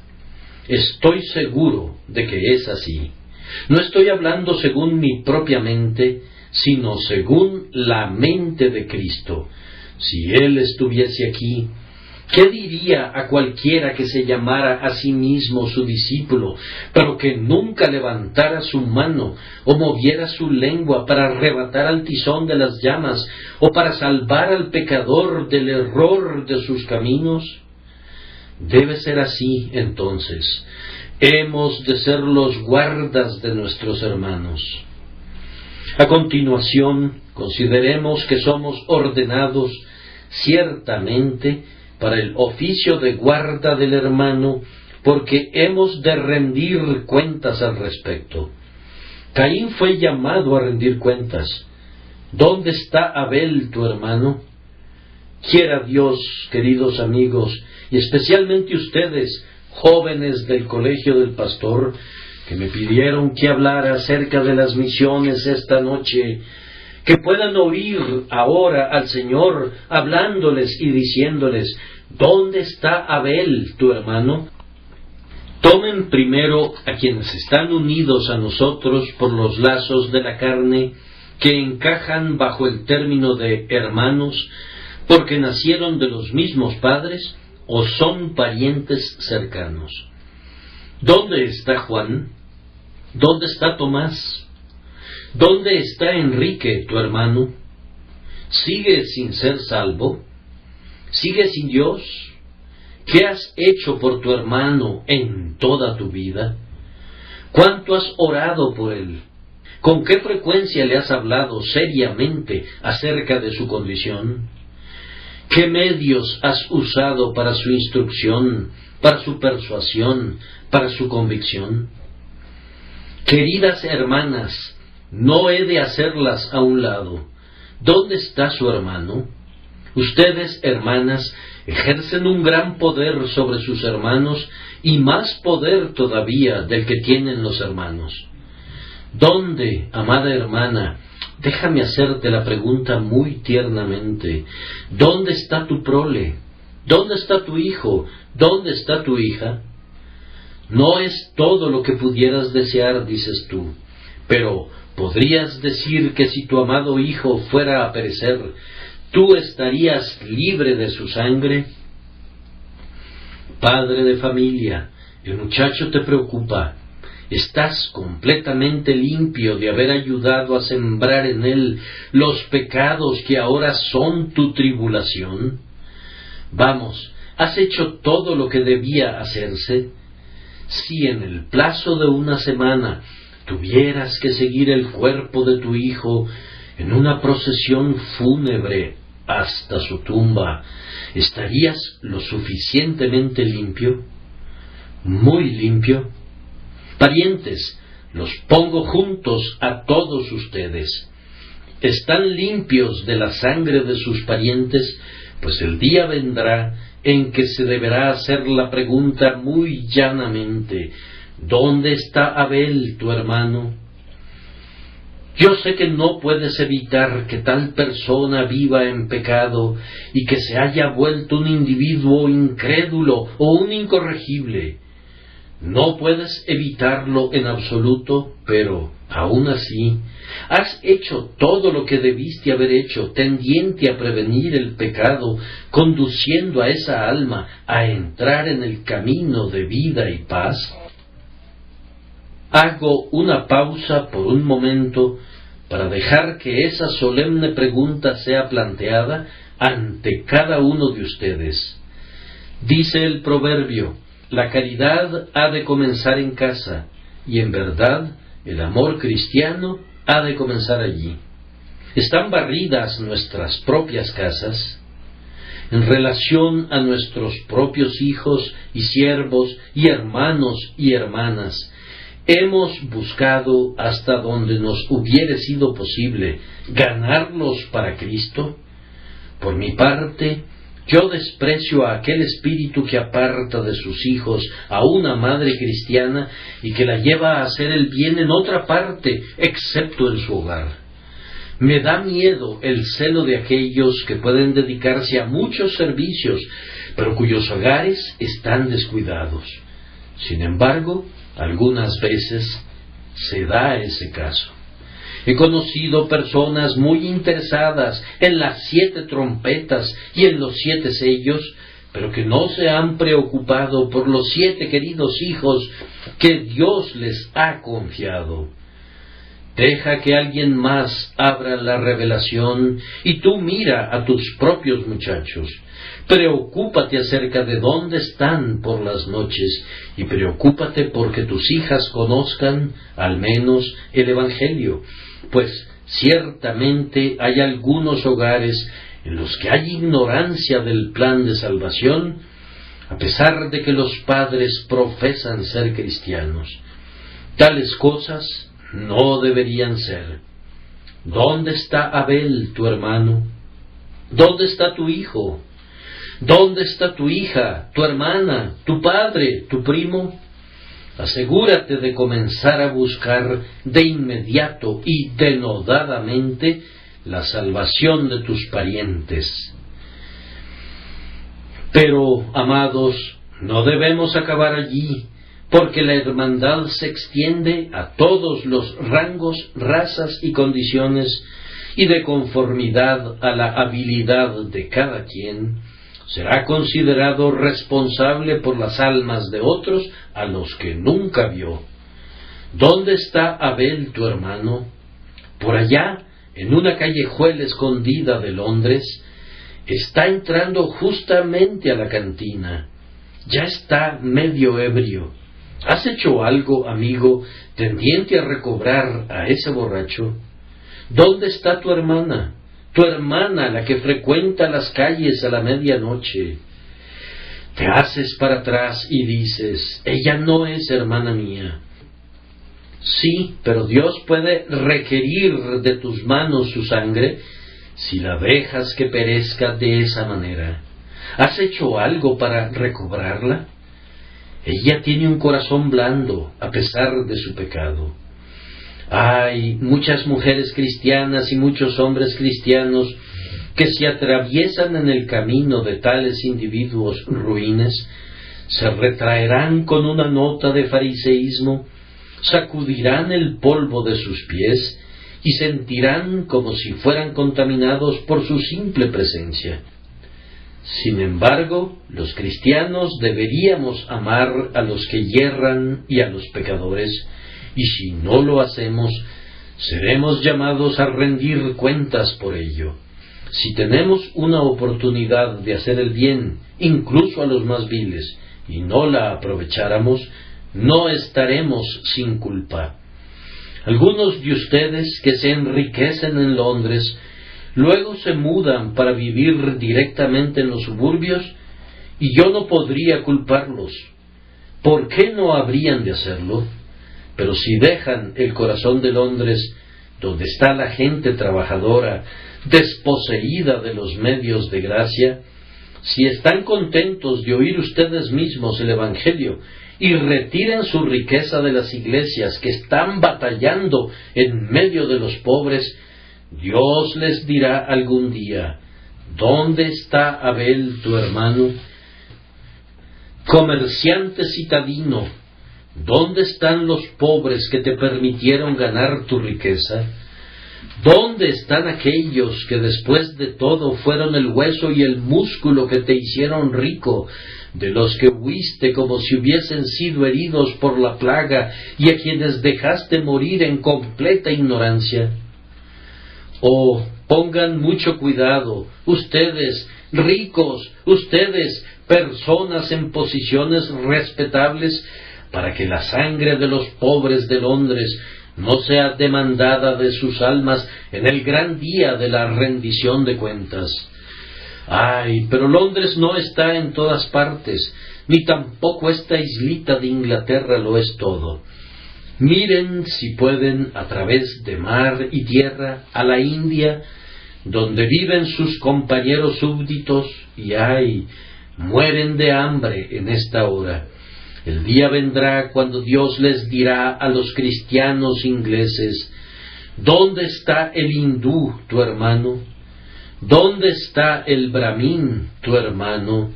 Estoy seguro de que es así. No estoy hablando según mi propia mente, sino según la mente de Cristo. Si Él estuviese aquí, ¿qué diría a cualquiera que se llamara a sí mismo su discípulo, pero que nunca levantara su mano o moviera su lengua para arrebatar al tizón de las llamas o para salvar al pecador del error de sus caminos? Debe ser así, entonces. Hemos de ser los guardas de nuestros hermanos. A continuación, consideremos que somos ordenados ciertamente para el oficio de guarda del hermano, porque hemos de rendir cuentas al respecto. Caín fue llamado a rendir cuentas. ¿Dónde está Abel, tu hermano? Quiera Dios, queridos amigos, y especialmente ustedes, jóvenes del Colegio del Pastor, que me pidieron que hablara acerca de las misiones esta noche, que puedan oír ahora al Señor hablándoles y diciéndoles: ¿dónde está Abel, tu hermano? Tomen primero a quienes están unidos a nosotros por los lazos de la carne, que encajan bajo el término de hermanos, porque nacieron de los mismos padres o son parientes cercanos. ¿Dónde está Juan? ¿Dónde está Tomás? ¿Dónde está Enrique, tu hermano? ¿Sigue sin ser salvo? ¿Sigue sin Dios? ¿Qué has hecho por tu hermano en toda tu vida? ¿Cuánto has orado por él? ¿Con qué frecuencia le has hablado seriamente acerca de su condición? ¿Qué medios has usado para su instrucción, para su persuasión, para su convicción? Queridas hermanas, no he de hacerlas a un lado. ¿Dónde está su hermano? Ustedes, hermanas, ejercen un gran poder sobre sus hermanos y más poder todavía del que tienen los hermanos. ¿Dónde, amada hermana? Déjame hacerte la pregunta muy tiernamente. ¿Dónde está tu prole? ¿Dónde está tu hijo? ¿Dónde está tu hija? No es todo lo que pudieras desear, dices tú, pero ¿podrías decir que si tu amado hijo fuera a perecer, tú estarías libre de su sangre? Padre de familia, el muchacho te preocupa. ¿Estás completamente limpio de haber ayudado a sembrar en él los pecados que ahora son tu tribulación? Vamos, ¿has hecho todo lo que debía hacerse? Si en el plazo de una semana tuvieras que seguir el cuerpo de tu hijo en una procesión fúnebre hasta su tumba, ¿estarías lo suficientemente limpio? ¿Muy limpio? Parientes, los pongo juntos a todos ustedes. ¿Están limpios de la sangre de sus parientes? Pues el día vendrá en que se deberá hacer la pregunta muy llanamente: ¿dónde está Abel, tu hermano? Yo sé que no puedes evitar que tal persona viva en pecado y que se haya vuelto un individuo incrédulo o un incorregible. No puedes evitarlo en absoluto, pero aún así has hecho todo lo que debiste haber hecho, tendiente a prevenir el pecado, conduciendo a esa alma a entrar en el camino de vida y paz. Hago una pausa por un momento para dejar que esa solemne pregunta sea planteada ante cada uno de ustedes. Dice el proverbio: la caridad ha de comenzar en casa, y en verdad el amor cristiano ha de comenzar allí. ¿Están barridas nuestras propias casas? En relación a nuestros propios hijos y siervos y hermanos y hermanas, ¿hemos buscado hasta donde nos hubiere sido posible ganarlos para Cristo? Por mi parte, yo desprecio a aquel espíritu que aparta de sus hijos a una madre cristiana y que la lleva a hacer el bien en otra parte, excepto en su hogar. Me da miedo el celo de aquellos que pueden dedicarse a muchos servicios, pero cuyos hogares están descuidados. Sin embargo, algunas veces se da ese caso. He conocido personas muy interesadas en las 7 trompetas y en los 7 sellos, pero que no se han preocupado por los 7 queridos hijos que Dios les ha confiado. Deja que alguien más abra la revelación y tú mira a tus propios muchachos. Preocúpate acerca de dónde están por las noches y preocúpate porque tus hijas conozcan al menos el Evangelio, pues ciertamente hay algunos hogares en los que hay ignorancia del plan de salvación, a pesar de que los padres profesan ser cristianos. Tales cosas no deberían ser. ¿Dónde está Abel, tu hermano? ¿Dónde está tu hijo? ¿Dónde está tu hija, tu hermana, tu padre, tu primo? Asegúrate de comenzar a buscar de inmediato y denodadamente la salvación de tus parientes. Pero, amados, no debemos acabar allí, porque la hermandad se extiende a todos los rangos, razas y condiciones, y de conformidad a la habilidad de cada quien, será considerado responsable por las almas de otros a los que nunca vio. ¿Dónde está Abel, tu hermano? Por allá, en una callejuela escondida de Londres, está entrando justamente a la cantina. Ya está medio ebrio. ¿Has hecho algo, amigo, tendiente a recobrar a ese borracho? ¿Dónde está tu hermana? Tu hermana, la que frecuenta las calles a la medianoche. Te haces para atrás y dices: ella no es hermana mía. Sí, pero Dios puede requerir de tus manos su sangre si la dejas que perezca de esa manera. ¿Has hecho algo para recobrarla? Ella tiene un corazón blando, a pesar de su pecado. Hay muchas mujeres cristianas y muchos hombres cristianos que si atraviesan en el camino de tales individuos ruines, se retraerán con una nota de fariseísmo, sacudirán el polvo de sus pies y sentirán como si fueran contaminados por su simple presencia. Sin embargo, los cristianos deberíamos amar a los que yerran y a los pecadores, y si no lo hacemos, seremos llamados a rendir cuentas por ello. Si tenemos una oportunidad de hacer el bien, incluso a los más viles, y no la aprovecháramos, no estaremos sin culpa. Algunos de ustedes que se enriquecen en Londres, luego se mudan para vivir directamente en los suburbios, y yo no podría culparlos. ¿Por qué no habrían de hacerlo? Pero si dejan el corazón de Londres, donde está la gente trabajadora, desposeída de los medios de gracia, si están contentos de oír ustedes mismos el Evangelio y retiran su riqueza de las iglesias que están batallando en medio de los pobres, Dios les dirá algún día: ¿dónde está Abel, tu hermano? Comerciante citadino, ¿Dónde están los pobres que te permitieron ganar tu riqueza? ¿Dónde están aquellos que después de todo fueron el hueso y el músculo que te hicieron rico, de los que huiste como si hubiesen sido heridos por la plaga y a quienes dejaste morir en completa ignorancia? Oh, pongan mucho cuidado, ustedes, ricos, ustedes, personas en posiciones respetables, para que la sangre de los pobres de Londres no sea demandada de sus almas en el gran día de la rendición de cuentas. Ay, pero Londres no está en todas partes, ni tampoco esta islita de Inglaterra lo es todo. Miren, si pueden, a través de mar y tierra, a la India, donde viven sus compañeros súbditos, y ay, mueren de hambre en esta hora. El día vendrá cuando Dios les dirá a los cristianos ingleses: ¿dónde está el hindú, tu hermano? ¿Dónde está el brahmin, tu hermano?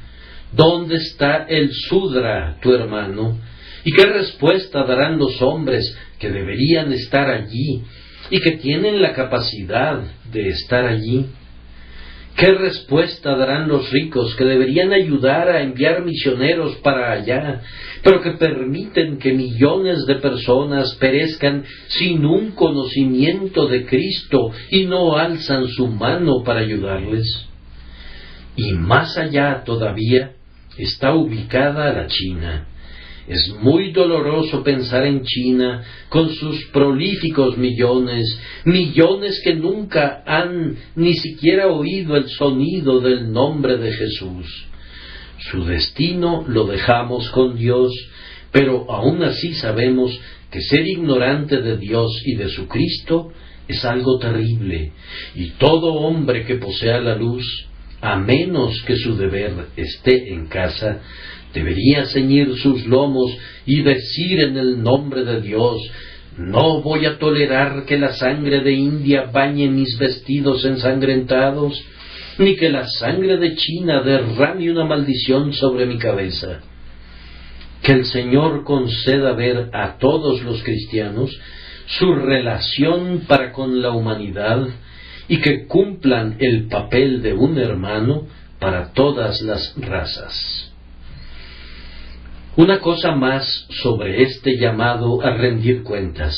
¿Dónde está el sudra, tu hermano? ¿Y qué respuesta darán los hombres que deberían estar allí y que tienen la capacidad de estar allí? ¿Qué respuesta darán los ricos que deberían ayudar a enviar misioneros para allá, pero que permiten que millones de personas perezcan sin un conocimiento de Cristo y no alzan su mano para ayudarles? Y más allá todavía está ubicada la China. Es muy doloroso pensar en China con sus prolíficos millones que nunca han ni siquiera oído el sonido del nombre de Jesús. Su destino lo dejamos con Dios, pero aún así sabemos que ser ignorante de Dios y de su Cristo es algo terrible, y todo hombre que posea la luz, a menos que su deber esté en casa, debería ceñir sus lomos y decir en el nombre de Dios: no voy a tolerar que la sangre de India bañe mis vestidos ensangrentados, ni que la sangre de China derrame una maldición sobre mi cabeza. Que el Señor conceda ver a todos los cristianos su relación para con la humanidad y que cumplan el papel de un hermano para todas las razas. Una cosa más sobre este llamado a rendir cuentas.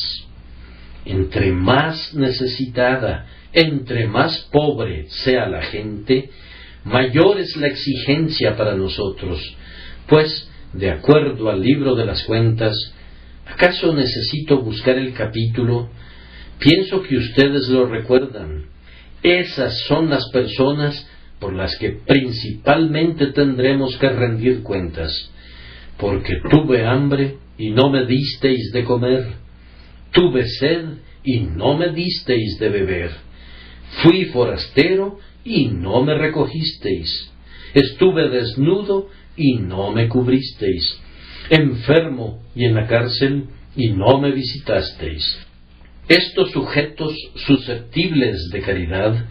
Entre más necesitada, entre más pobre sea la gente, mayor es la exigencia para nosotros, pues, de acuerdo al libro de las cuentas, ¿acaso necesito buscar el capítulo? Pienso que ustedes lo recuerdan. Esas son las personas por las que principalmente tendremos que rendir cuentas. Porque tuve hambre y no me disteis de comer, tuve sed y no me disteis de beber, fui forastero y no me recogisteis, estuve desnudo y no me cubristeis, enfermo y en la cárcel y no me visitasteis. Estos sujetos susceptibles de caridad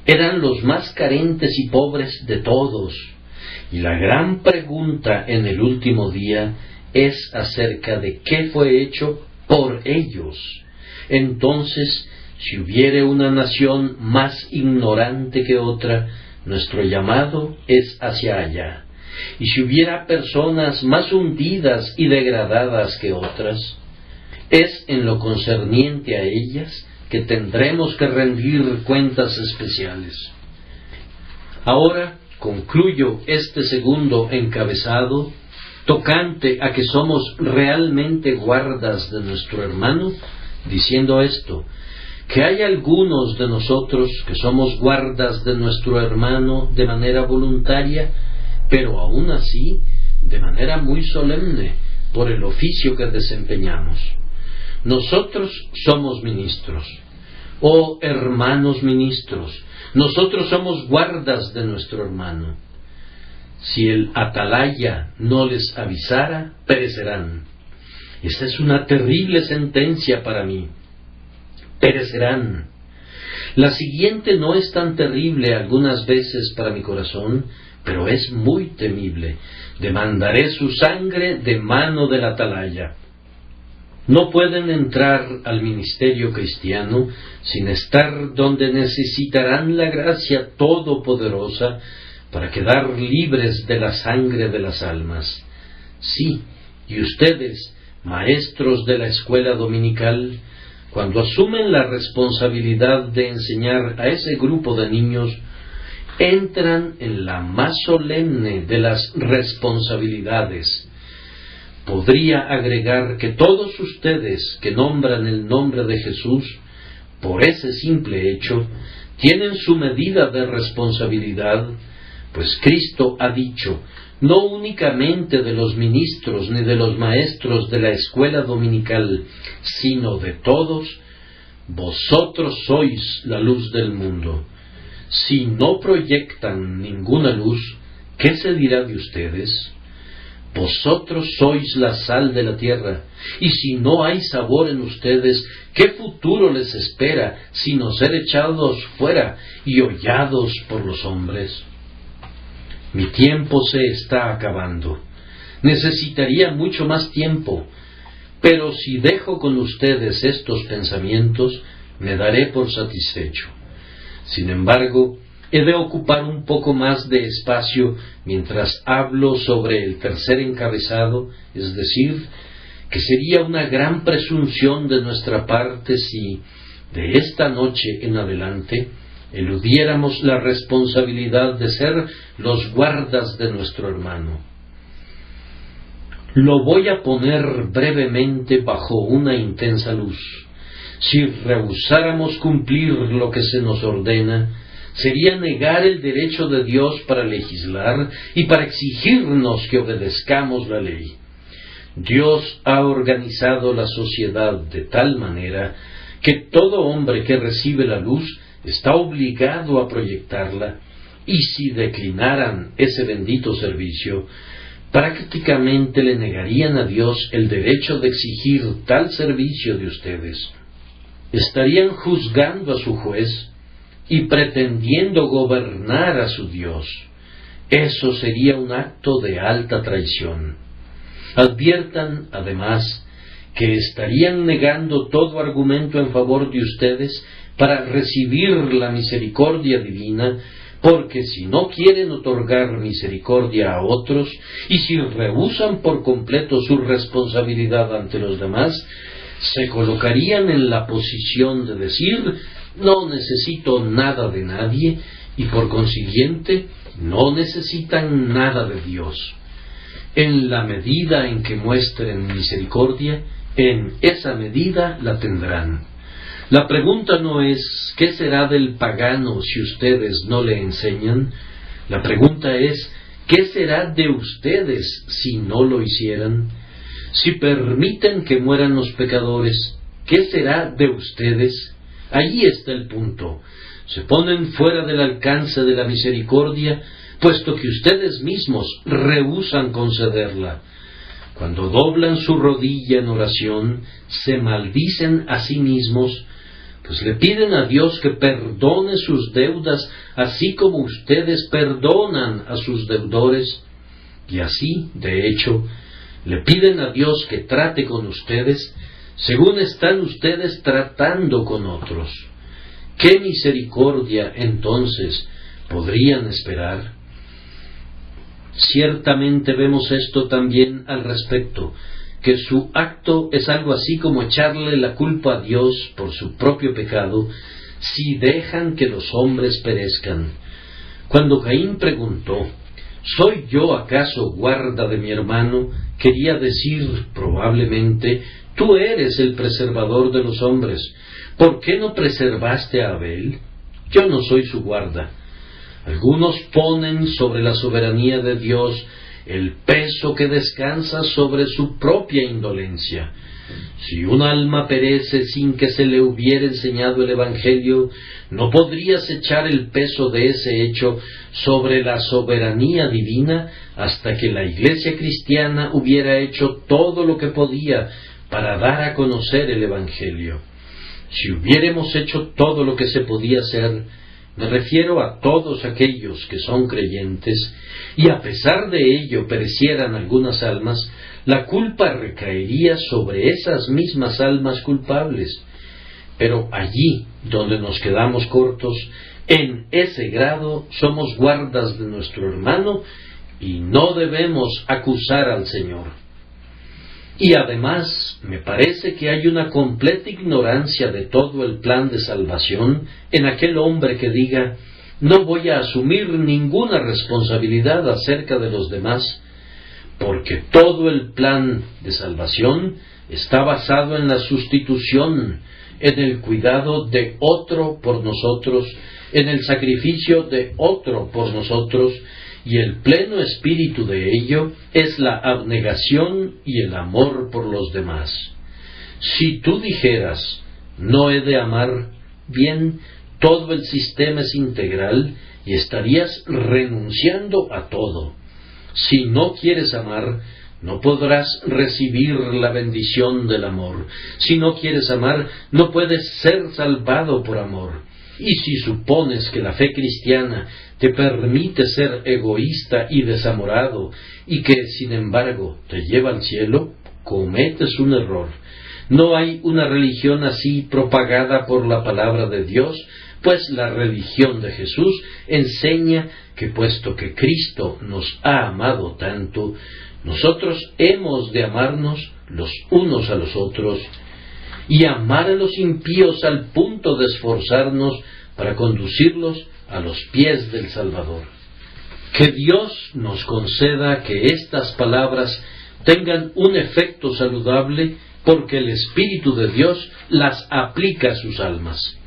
eran los más carentes y pobres de todos. Y la gran pregunta en el último día es acerca de qué fue hecho por ellos. Entonces, si hubiere una nación más ignorante que otra, nuestro llamado es hacia allá. Y si hubiera personas más hundidas y degradadas que otras, es en lo concerniente a ellas que tendremos que rendir cuentas especiales. Ahora concluyo este segundo encabezado tocante a que somos realmente guardas de nuestro hermano, diciendo esto: que hay algunos de nosotros que somos guardas de nuestro hermano de manera voluntaria, pero aún así de manera muy solemne por el oficio que desempeñamos. Nosotros somos ministros, oh hermanos ministros, nosotros somos guardas de nuestro hermano. Si el atalaya no les avisara, perecerán. Esta es una terrible sentencia para mí. Perecerán. La siguiente no es tan terrible algunas veces para mi corazón, pero es muy temible. Demandaré su sangre de mano del atalaya. No pueden entrar al ministerio cristiano sin estar donde necesitarán la gracia todopoderosa para quedar libres de la sangre de las almas. Sí, y ustedes, maestros de la escuela dominical, cuando asumen la responsabilidad de enseñar a ese grupo de niños, entran en la más solemne de las responsabilidades. Podría agregar que todos ustedes que nombran el nombre de Jesús, por ese simple hecho, tienen su medida de responsabilidad, pues Cristo ha dicho, no únicamente de los ministros ni de los maestros de la escuela dominical, sino de todos, vosotros sois la luz del mundo. Si no proyectan ninguna luz, ¿qué se dirá de ustedes? Vosotros sois la sal de la tierra, y si no hay sabor en ustedes, ¿qué futuro les espera sino ser echados fuera y hollados por los hombres? Mi tiempo se está acabando. Necesitaría mucho más tiempo, pero si dejo con ustedes estos pensamientos, me daré por satisfecho. Sin embargo, he de ocupar un poco más de espacio mientras hablo sobre el tercer encabezado, es decir, que sería una gran presunción de nuestra parte si, de esta noche en adelante, eludiéramos la responsabilidad de ser los guardas de nuestro hermano. Lo voy a poner brevemente bajo una intensa luz. Si rehusáramos cumplir lo que se nos ordena, sería negar el derecho de Dios para legislar y para exigirnos que obedezcamos la ley. Dios ha organizado la sociedad de tal manera que todo hombre que recibe la luz está obligado a proyectarla, y si declinaran ese bendito servicio, prácticamente le negarían a Dios el derecho de exigir tal servicio de ustedes. Estarían juzgando a su juez y pretendiendo gobernar a su Dios. Eso sería un acto de alta traición. Adviertan, además, que estarían negando todo argumento en favor de ustedes para recibir la misericordia divina, porque si no quieren otorgar misericordia a otros, y si rehúsan por completo su responsabilidad ante los demás, se colocarían en la posición de decir, no necesito nada de nadie, y por consiguiente, no necesitan nada de Dios. En la medida en que muestren misericordia, en esa medida la tendrán. La pregunta no es, ¿qué será del pagano si ustedes no le enseñan? La pregunta es, ¿qué será de ustedes si no lo hicieran? Si permiten que mueran los pecadores, ¿qué será de ustedes? Allí está el punto. Se ponen fuera del alcance de la misericordia, puesto que ustedes mismos rehúsan concederla. Cuando doblan su rodilla en oración, se maldicen a sí mismos, pues le piden a Dios que perdone sus deudas, así como ustedes perdonan a sus deudores, y así, de hecho, le piden a Dios que trate con ustedes, según están ustedes tratando con otros. ¿Qué misericordia, entonces, podrían esperar? Ciertamente vemos esto también al respecto, que su acto es algo así como echarle la culpa a Dios por su propio pecado, si dejan que los hombres perezcan. Cuando Caín preguntó, ¿soy yo acaso guarda de mi hermano?, quería decir, probablemente, tú eres el preservador de los hombres. ¿Por qué no preservaste a Abel? Yo no soy su guarda. Algunos ponen sobre la soberanía de Dios el peso que descansa sobre su propia indolencia. Si un alma perece sin que se le hubiera enseñado el Evangelio, ¿no podrías echar el peso de ese hecho sobre la soberanía divina hasta que la Iglesia cristiana hubiera hecho todo lo que podía para dar a conocer el Evangelio? Si hubiéramos hecho todo lo que se podía hacer, me refiero a todos aquellos que son creyentes, y a pesar de ello perecieran algunas almas, la culpa recaería sobre esas mismas almas culpables. Pero allí donde nos quedamos cortos, en ese grado somos guardas de nuestro hermano y no debemos acusar al Señor. Y además, me parece que hay una completa ignorancia de todo el plan de salvación en aquel hombre que diga: no voy a asumir ninguna responsabilidad acerca de los demás, porque todo el plan de salvación está basado en la sustitución, en el cuidado de otro por nosotros, en el sacrificio de otro por nosotros, y el pleno espíritu de ello es la abnegación y el amor por los demás. Si tú dijeras: no he de amar, bien, todo el sistema es integral y estarías renunciando a todo. Si no quieres amar, no podrás recibir la bendición del amor. Si no quieres amar, no puedes ser salvado por amor. Y si supones que la fe cristiana te permite ser egoísta y desamorado, y que, sin embargo, te lleva al cielo, cometes un error. No hay una religión así propagada por la palabra de Dios, pues la religión de Jesús enseña que, puesto que Cristo nos ha amado tanto, nosotros hemos de amarnos los unos a los otros y amar a los impíos al punto de esforzarnos para conducirlos a los pies del Salvador. Que Dios nos conceda que estas palabras tengan un efecto saludable, porque el Espíritu de Dios las aplica a sus almas.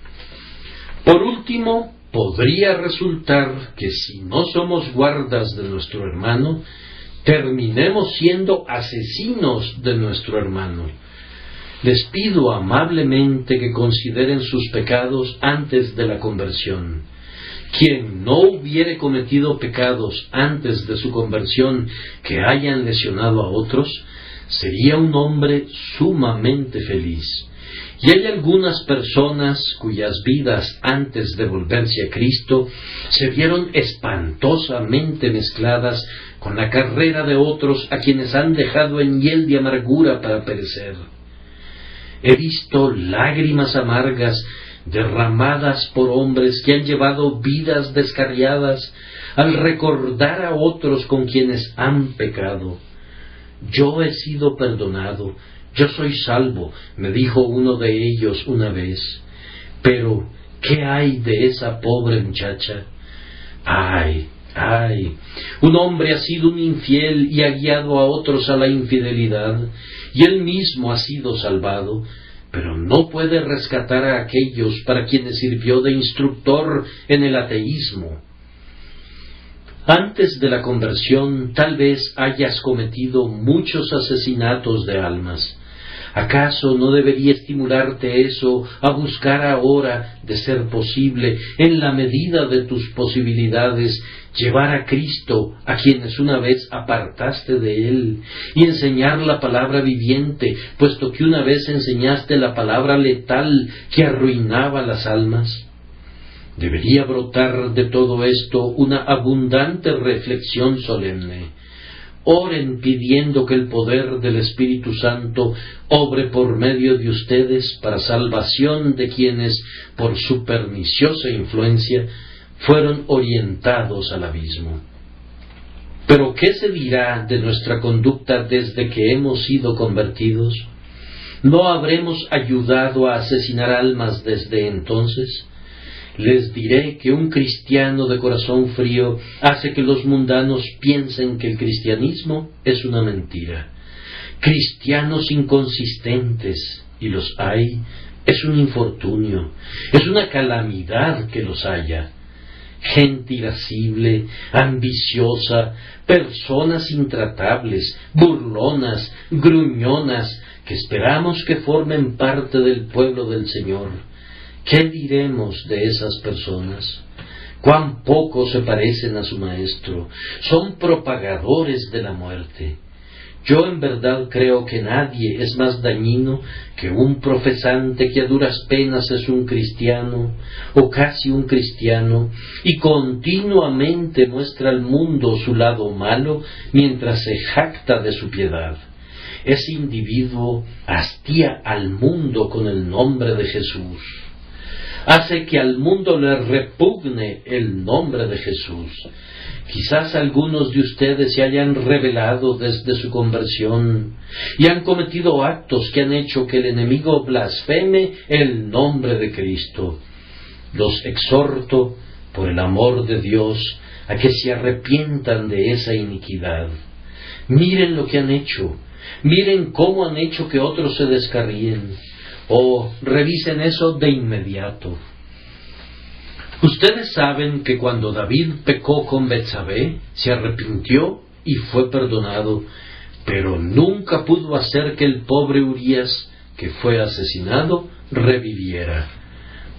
Por último, podría resultar que si no somos guardas de nuestro hermano, terminemos siendo asesinos de nuestro hermano. Les pido amablemente que consideren sus pecados antes de la conversión. Quien no hubiere cometido pecados antes de su conversión que hayan lesionado a otros, sería un hombre sumamente feliz. Y hay algunas personas cuyas vidas antes de volverse a Cristo se vieron espantosamente mezcladas con la carrera de otros a quienes han dejado en hiel de amargura para perecer. He visto lágrimas amargas derramadas por hombres que han llevado vidas descarriadas al recordar a otros con quienes han pecado. Yo he sido perdonado, yo soy salvo, me dijo uno de ellos una vez. Pero, ¿qué hay de esa pobre muchacha? ¡Ay! Un hombre ha sido un infiel y ha guiado a otros a la infidelidad, y él mismo ha sido salvado, pero no puede rescatar a aquellos para quienes sirvió de instructor en el ateísmo. Antes de la conversión, tal vez hayas cometido muchos asesinatos de almas. ¿Acaso no debería estimularte eso a buscar ahora, de ser posible, en la medida de tus posibilidades, llevar a Cristo a quienes una vez apartaste de Él, y enseñar la palabra viviente, puesto que una vez enseñaste la palabra letal que arruinaba las almas? Debería brotar de todo esto una abundante reflexión solemne. Oren pidiendo que el poder del Espíritu Santo obre por medio de ustedes para salvación de quienes, por su perniciosa influencia, fueron orientados al abismo. Pero ¿qué se dirá de nuestra conducta desde que hemos sido convertidos? ¿No habremos ayudado a asesinar almas desde entonces? Les diré que un cristiano de corazón frío hace que los mundanos piensen que el cristianismo es una mentira. Cristianos inconsistentes, y los hay, es un infortunio, es una calamidad que los haya. Gente irascible, ambiciosa, personas intratables, burlonas, gruñonas, que esperamos que formen parte del pueblo del Señor. ¿Qué diremos de esas personas? Cuán poco se parecen a su maestro. Son propagadores de la muerte. Yo en verdad creo que nadie es más dañino que un profesante que a duras penas es un cristiano, o casi un cristiano, y continuamente muestra al mundo su lado malo mientras se jacta de su piedad. ese individuo hastía al mundo con el nombre de Jesús. Hace que al mundo le repugne el nombre de Jesús. Quizás algunos de ustedes se hayan rebelado desde su conversión y han cometido actos que han hecho que el enemigo blasfeme el nombre de Cristo. Los exhorto, por el amor de Dios, a que se arrepientan de esa iniquidad. Miren lo que han hecho. Miren cómo han hecho que otros se descarríen. Revisen eso de inmediato. Ustedes saben que cuando David pecó con Betsabé, se arrepintió y fue perdonado, pero nunca pudo hacer que el pobre Urías, que fue asesinado, reviviera.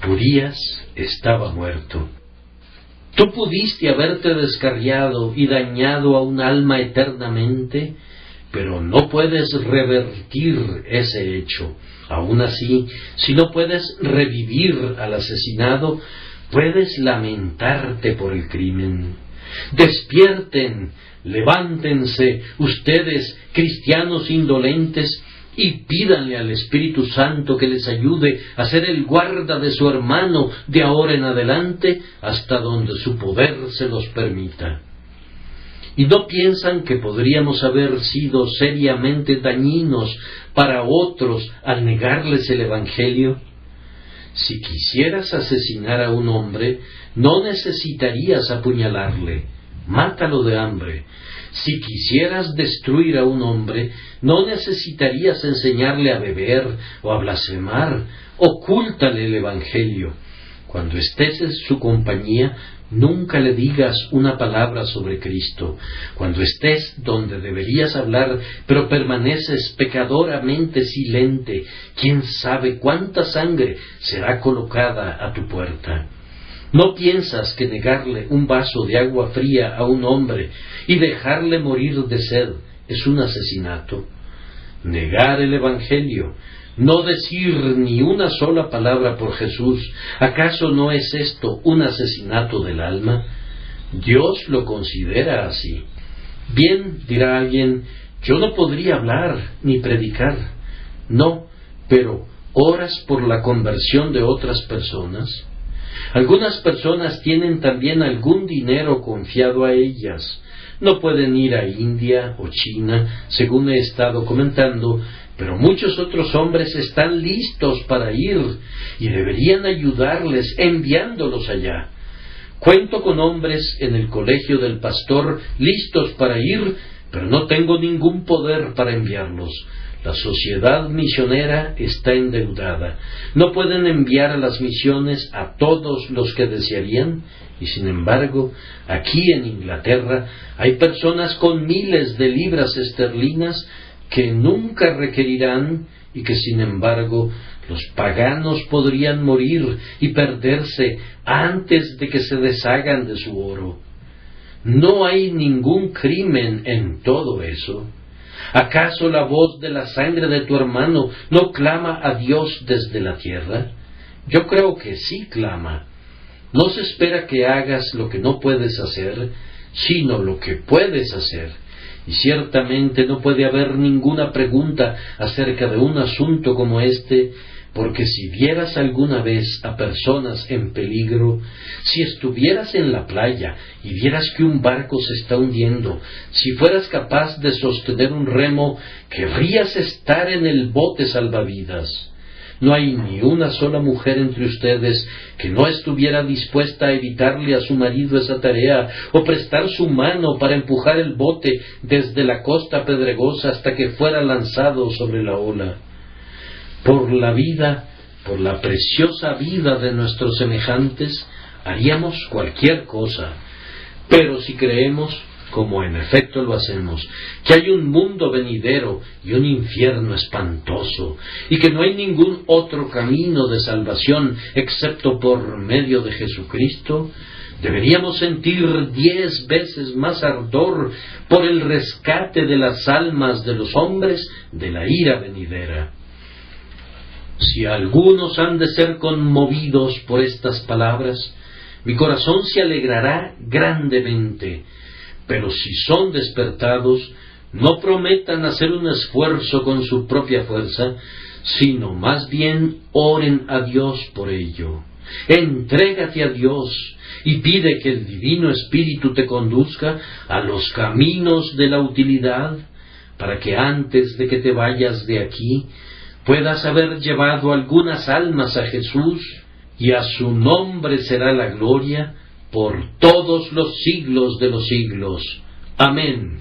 Urías estaba muerto. Tú pudiste haberte descarriado y dañado a un alma eternamente, pero no puedes revertir ese hecho. Aún así, si no puedes revivir al asesinado, puedes lamentarte por el crimen. Despierten, levántense, ustedes, cristianos indolentes, y pídanle al Espíritu Santo que les ayude a ser el guarda de su hermano de ahora en adelante, hasta donde su poder se los permita. ¿Y no piensan que podríamos haber sido seriamente dañinos para otros al negarles el Evangelio? Si quisieras asesinar a un hombre, no necesitarías apuñalarle, mátalo de hambre. Si quisieras destruir a un hombre, no necesitarías enseñarle a beber o a blasfemar, ocúltale el Evangelio. Cuando estés en su compañía, nunca le digas una palabra sobre Cristo. Cuando estés donde deberías hablar, pero permaneces pecadoramente silente, ¿quién sabe cuánta sangre será colocada a tu puerta? ¿No piensas que negarle un vaso de agua fría a un hombre y dejarle morir de sed es un asesinato? Negar el Evangelio, no decir ni una sola palabra por Jesús, ¿acaso no es esto un asesinato del alma? Dios lo considera así. Bien, dirá alguien, yo no podría hablar ni predicar. No, pero ¿oras por la conversión de otras personas? Algunas personas tienen también algún dinero confiado a ellas. No pueden ir a India o China, según he estado comentando, pero muchos otros hombres están listos para ir y deberían ayudarles enviándolos allá. Cuento con hombres en el colegio del pastor listos para ir, pero no tengo ningún poder para enviarlos. La sociedad misionera está endeudada. No pueden enviar a las misiones a todos los que desearían, y sin embargo, aquí en Inglaterra hay personas con miles de libras esterlinas que nunca requerirán y que sin embargo los paganos podrían morir y perderse antes de que se deshagan de su oro. No hay ningún crimen en todo eso. ¿Acaso la voz de la sangre de tu hermano no clama a Dios desde la tierra? Yo creo que sí clama. No se espera que hagas lo que no puedes hacer, sino lo que puedes hacer. Y ciertamente no puede haber ninguna pregunta acerca de un asunto como este, porque si vieras alguna vez a personas en peligro, si estuvieras en la playa y vieras que un barco se está hundiendo, si fueras capaz de sostener un remo, querrías estar en el bote salvavidas. No hay ni una sola mujer entre ustedes que no estuviera dispuesta a evitarle a su marido esa tarea o prestar su mano para empujar el bote desde la costa pedregosa hasta que fuera lanzado sobre la ola. Por la vida, por la preciosa vida de nuestros semejantes, haríamos cualquier cosa. Pero si creemos, como en efecto lo hacemos, que hay un mundo venidero y un infierno espantoso, y que no hay ningún otro camino de salvación excepto por medio de Jesucristo, deberíamos sentir 10 veces más ardor por el rescate de las almas de los hombres de la ira venidera. Si algunos han de ser conmovidos por estas palabras, mi corazón se alegrará grandemente, pero si son despertados, no prometan hacer un esfuerzo con su propia fuerza, sino más bien oren a Dios por ello. Entrégate a Dios y pide que el Divino Espíritu te conduzca a los caminos de la utilidad, para que antes de que te vayas de aquí, puedas haber llevado algunas almas a Jesús, y a su nombre será la gloria por todos los siglos de los siglos. Amén.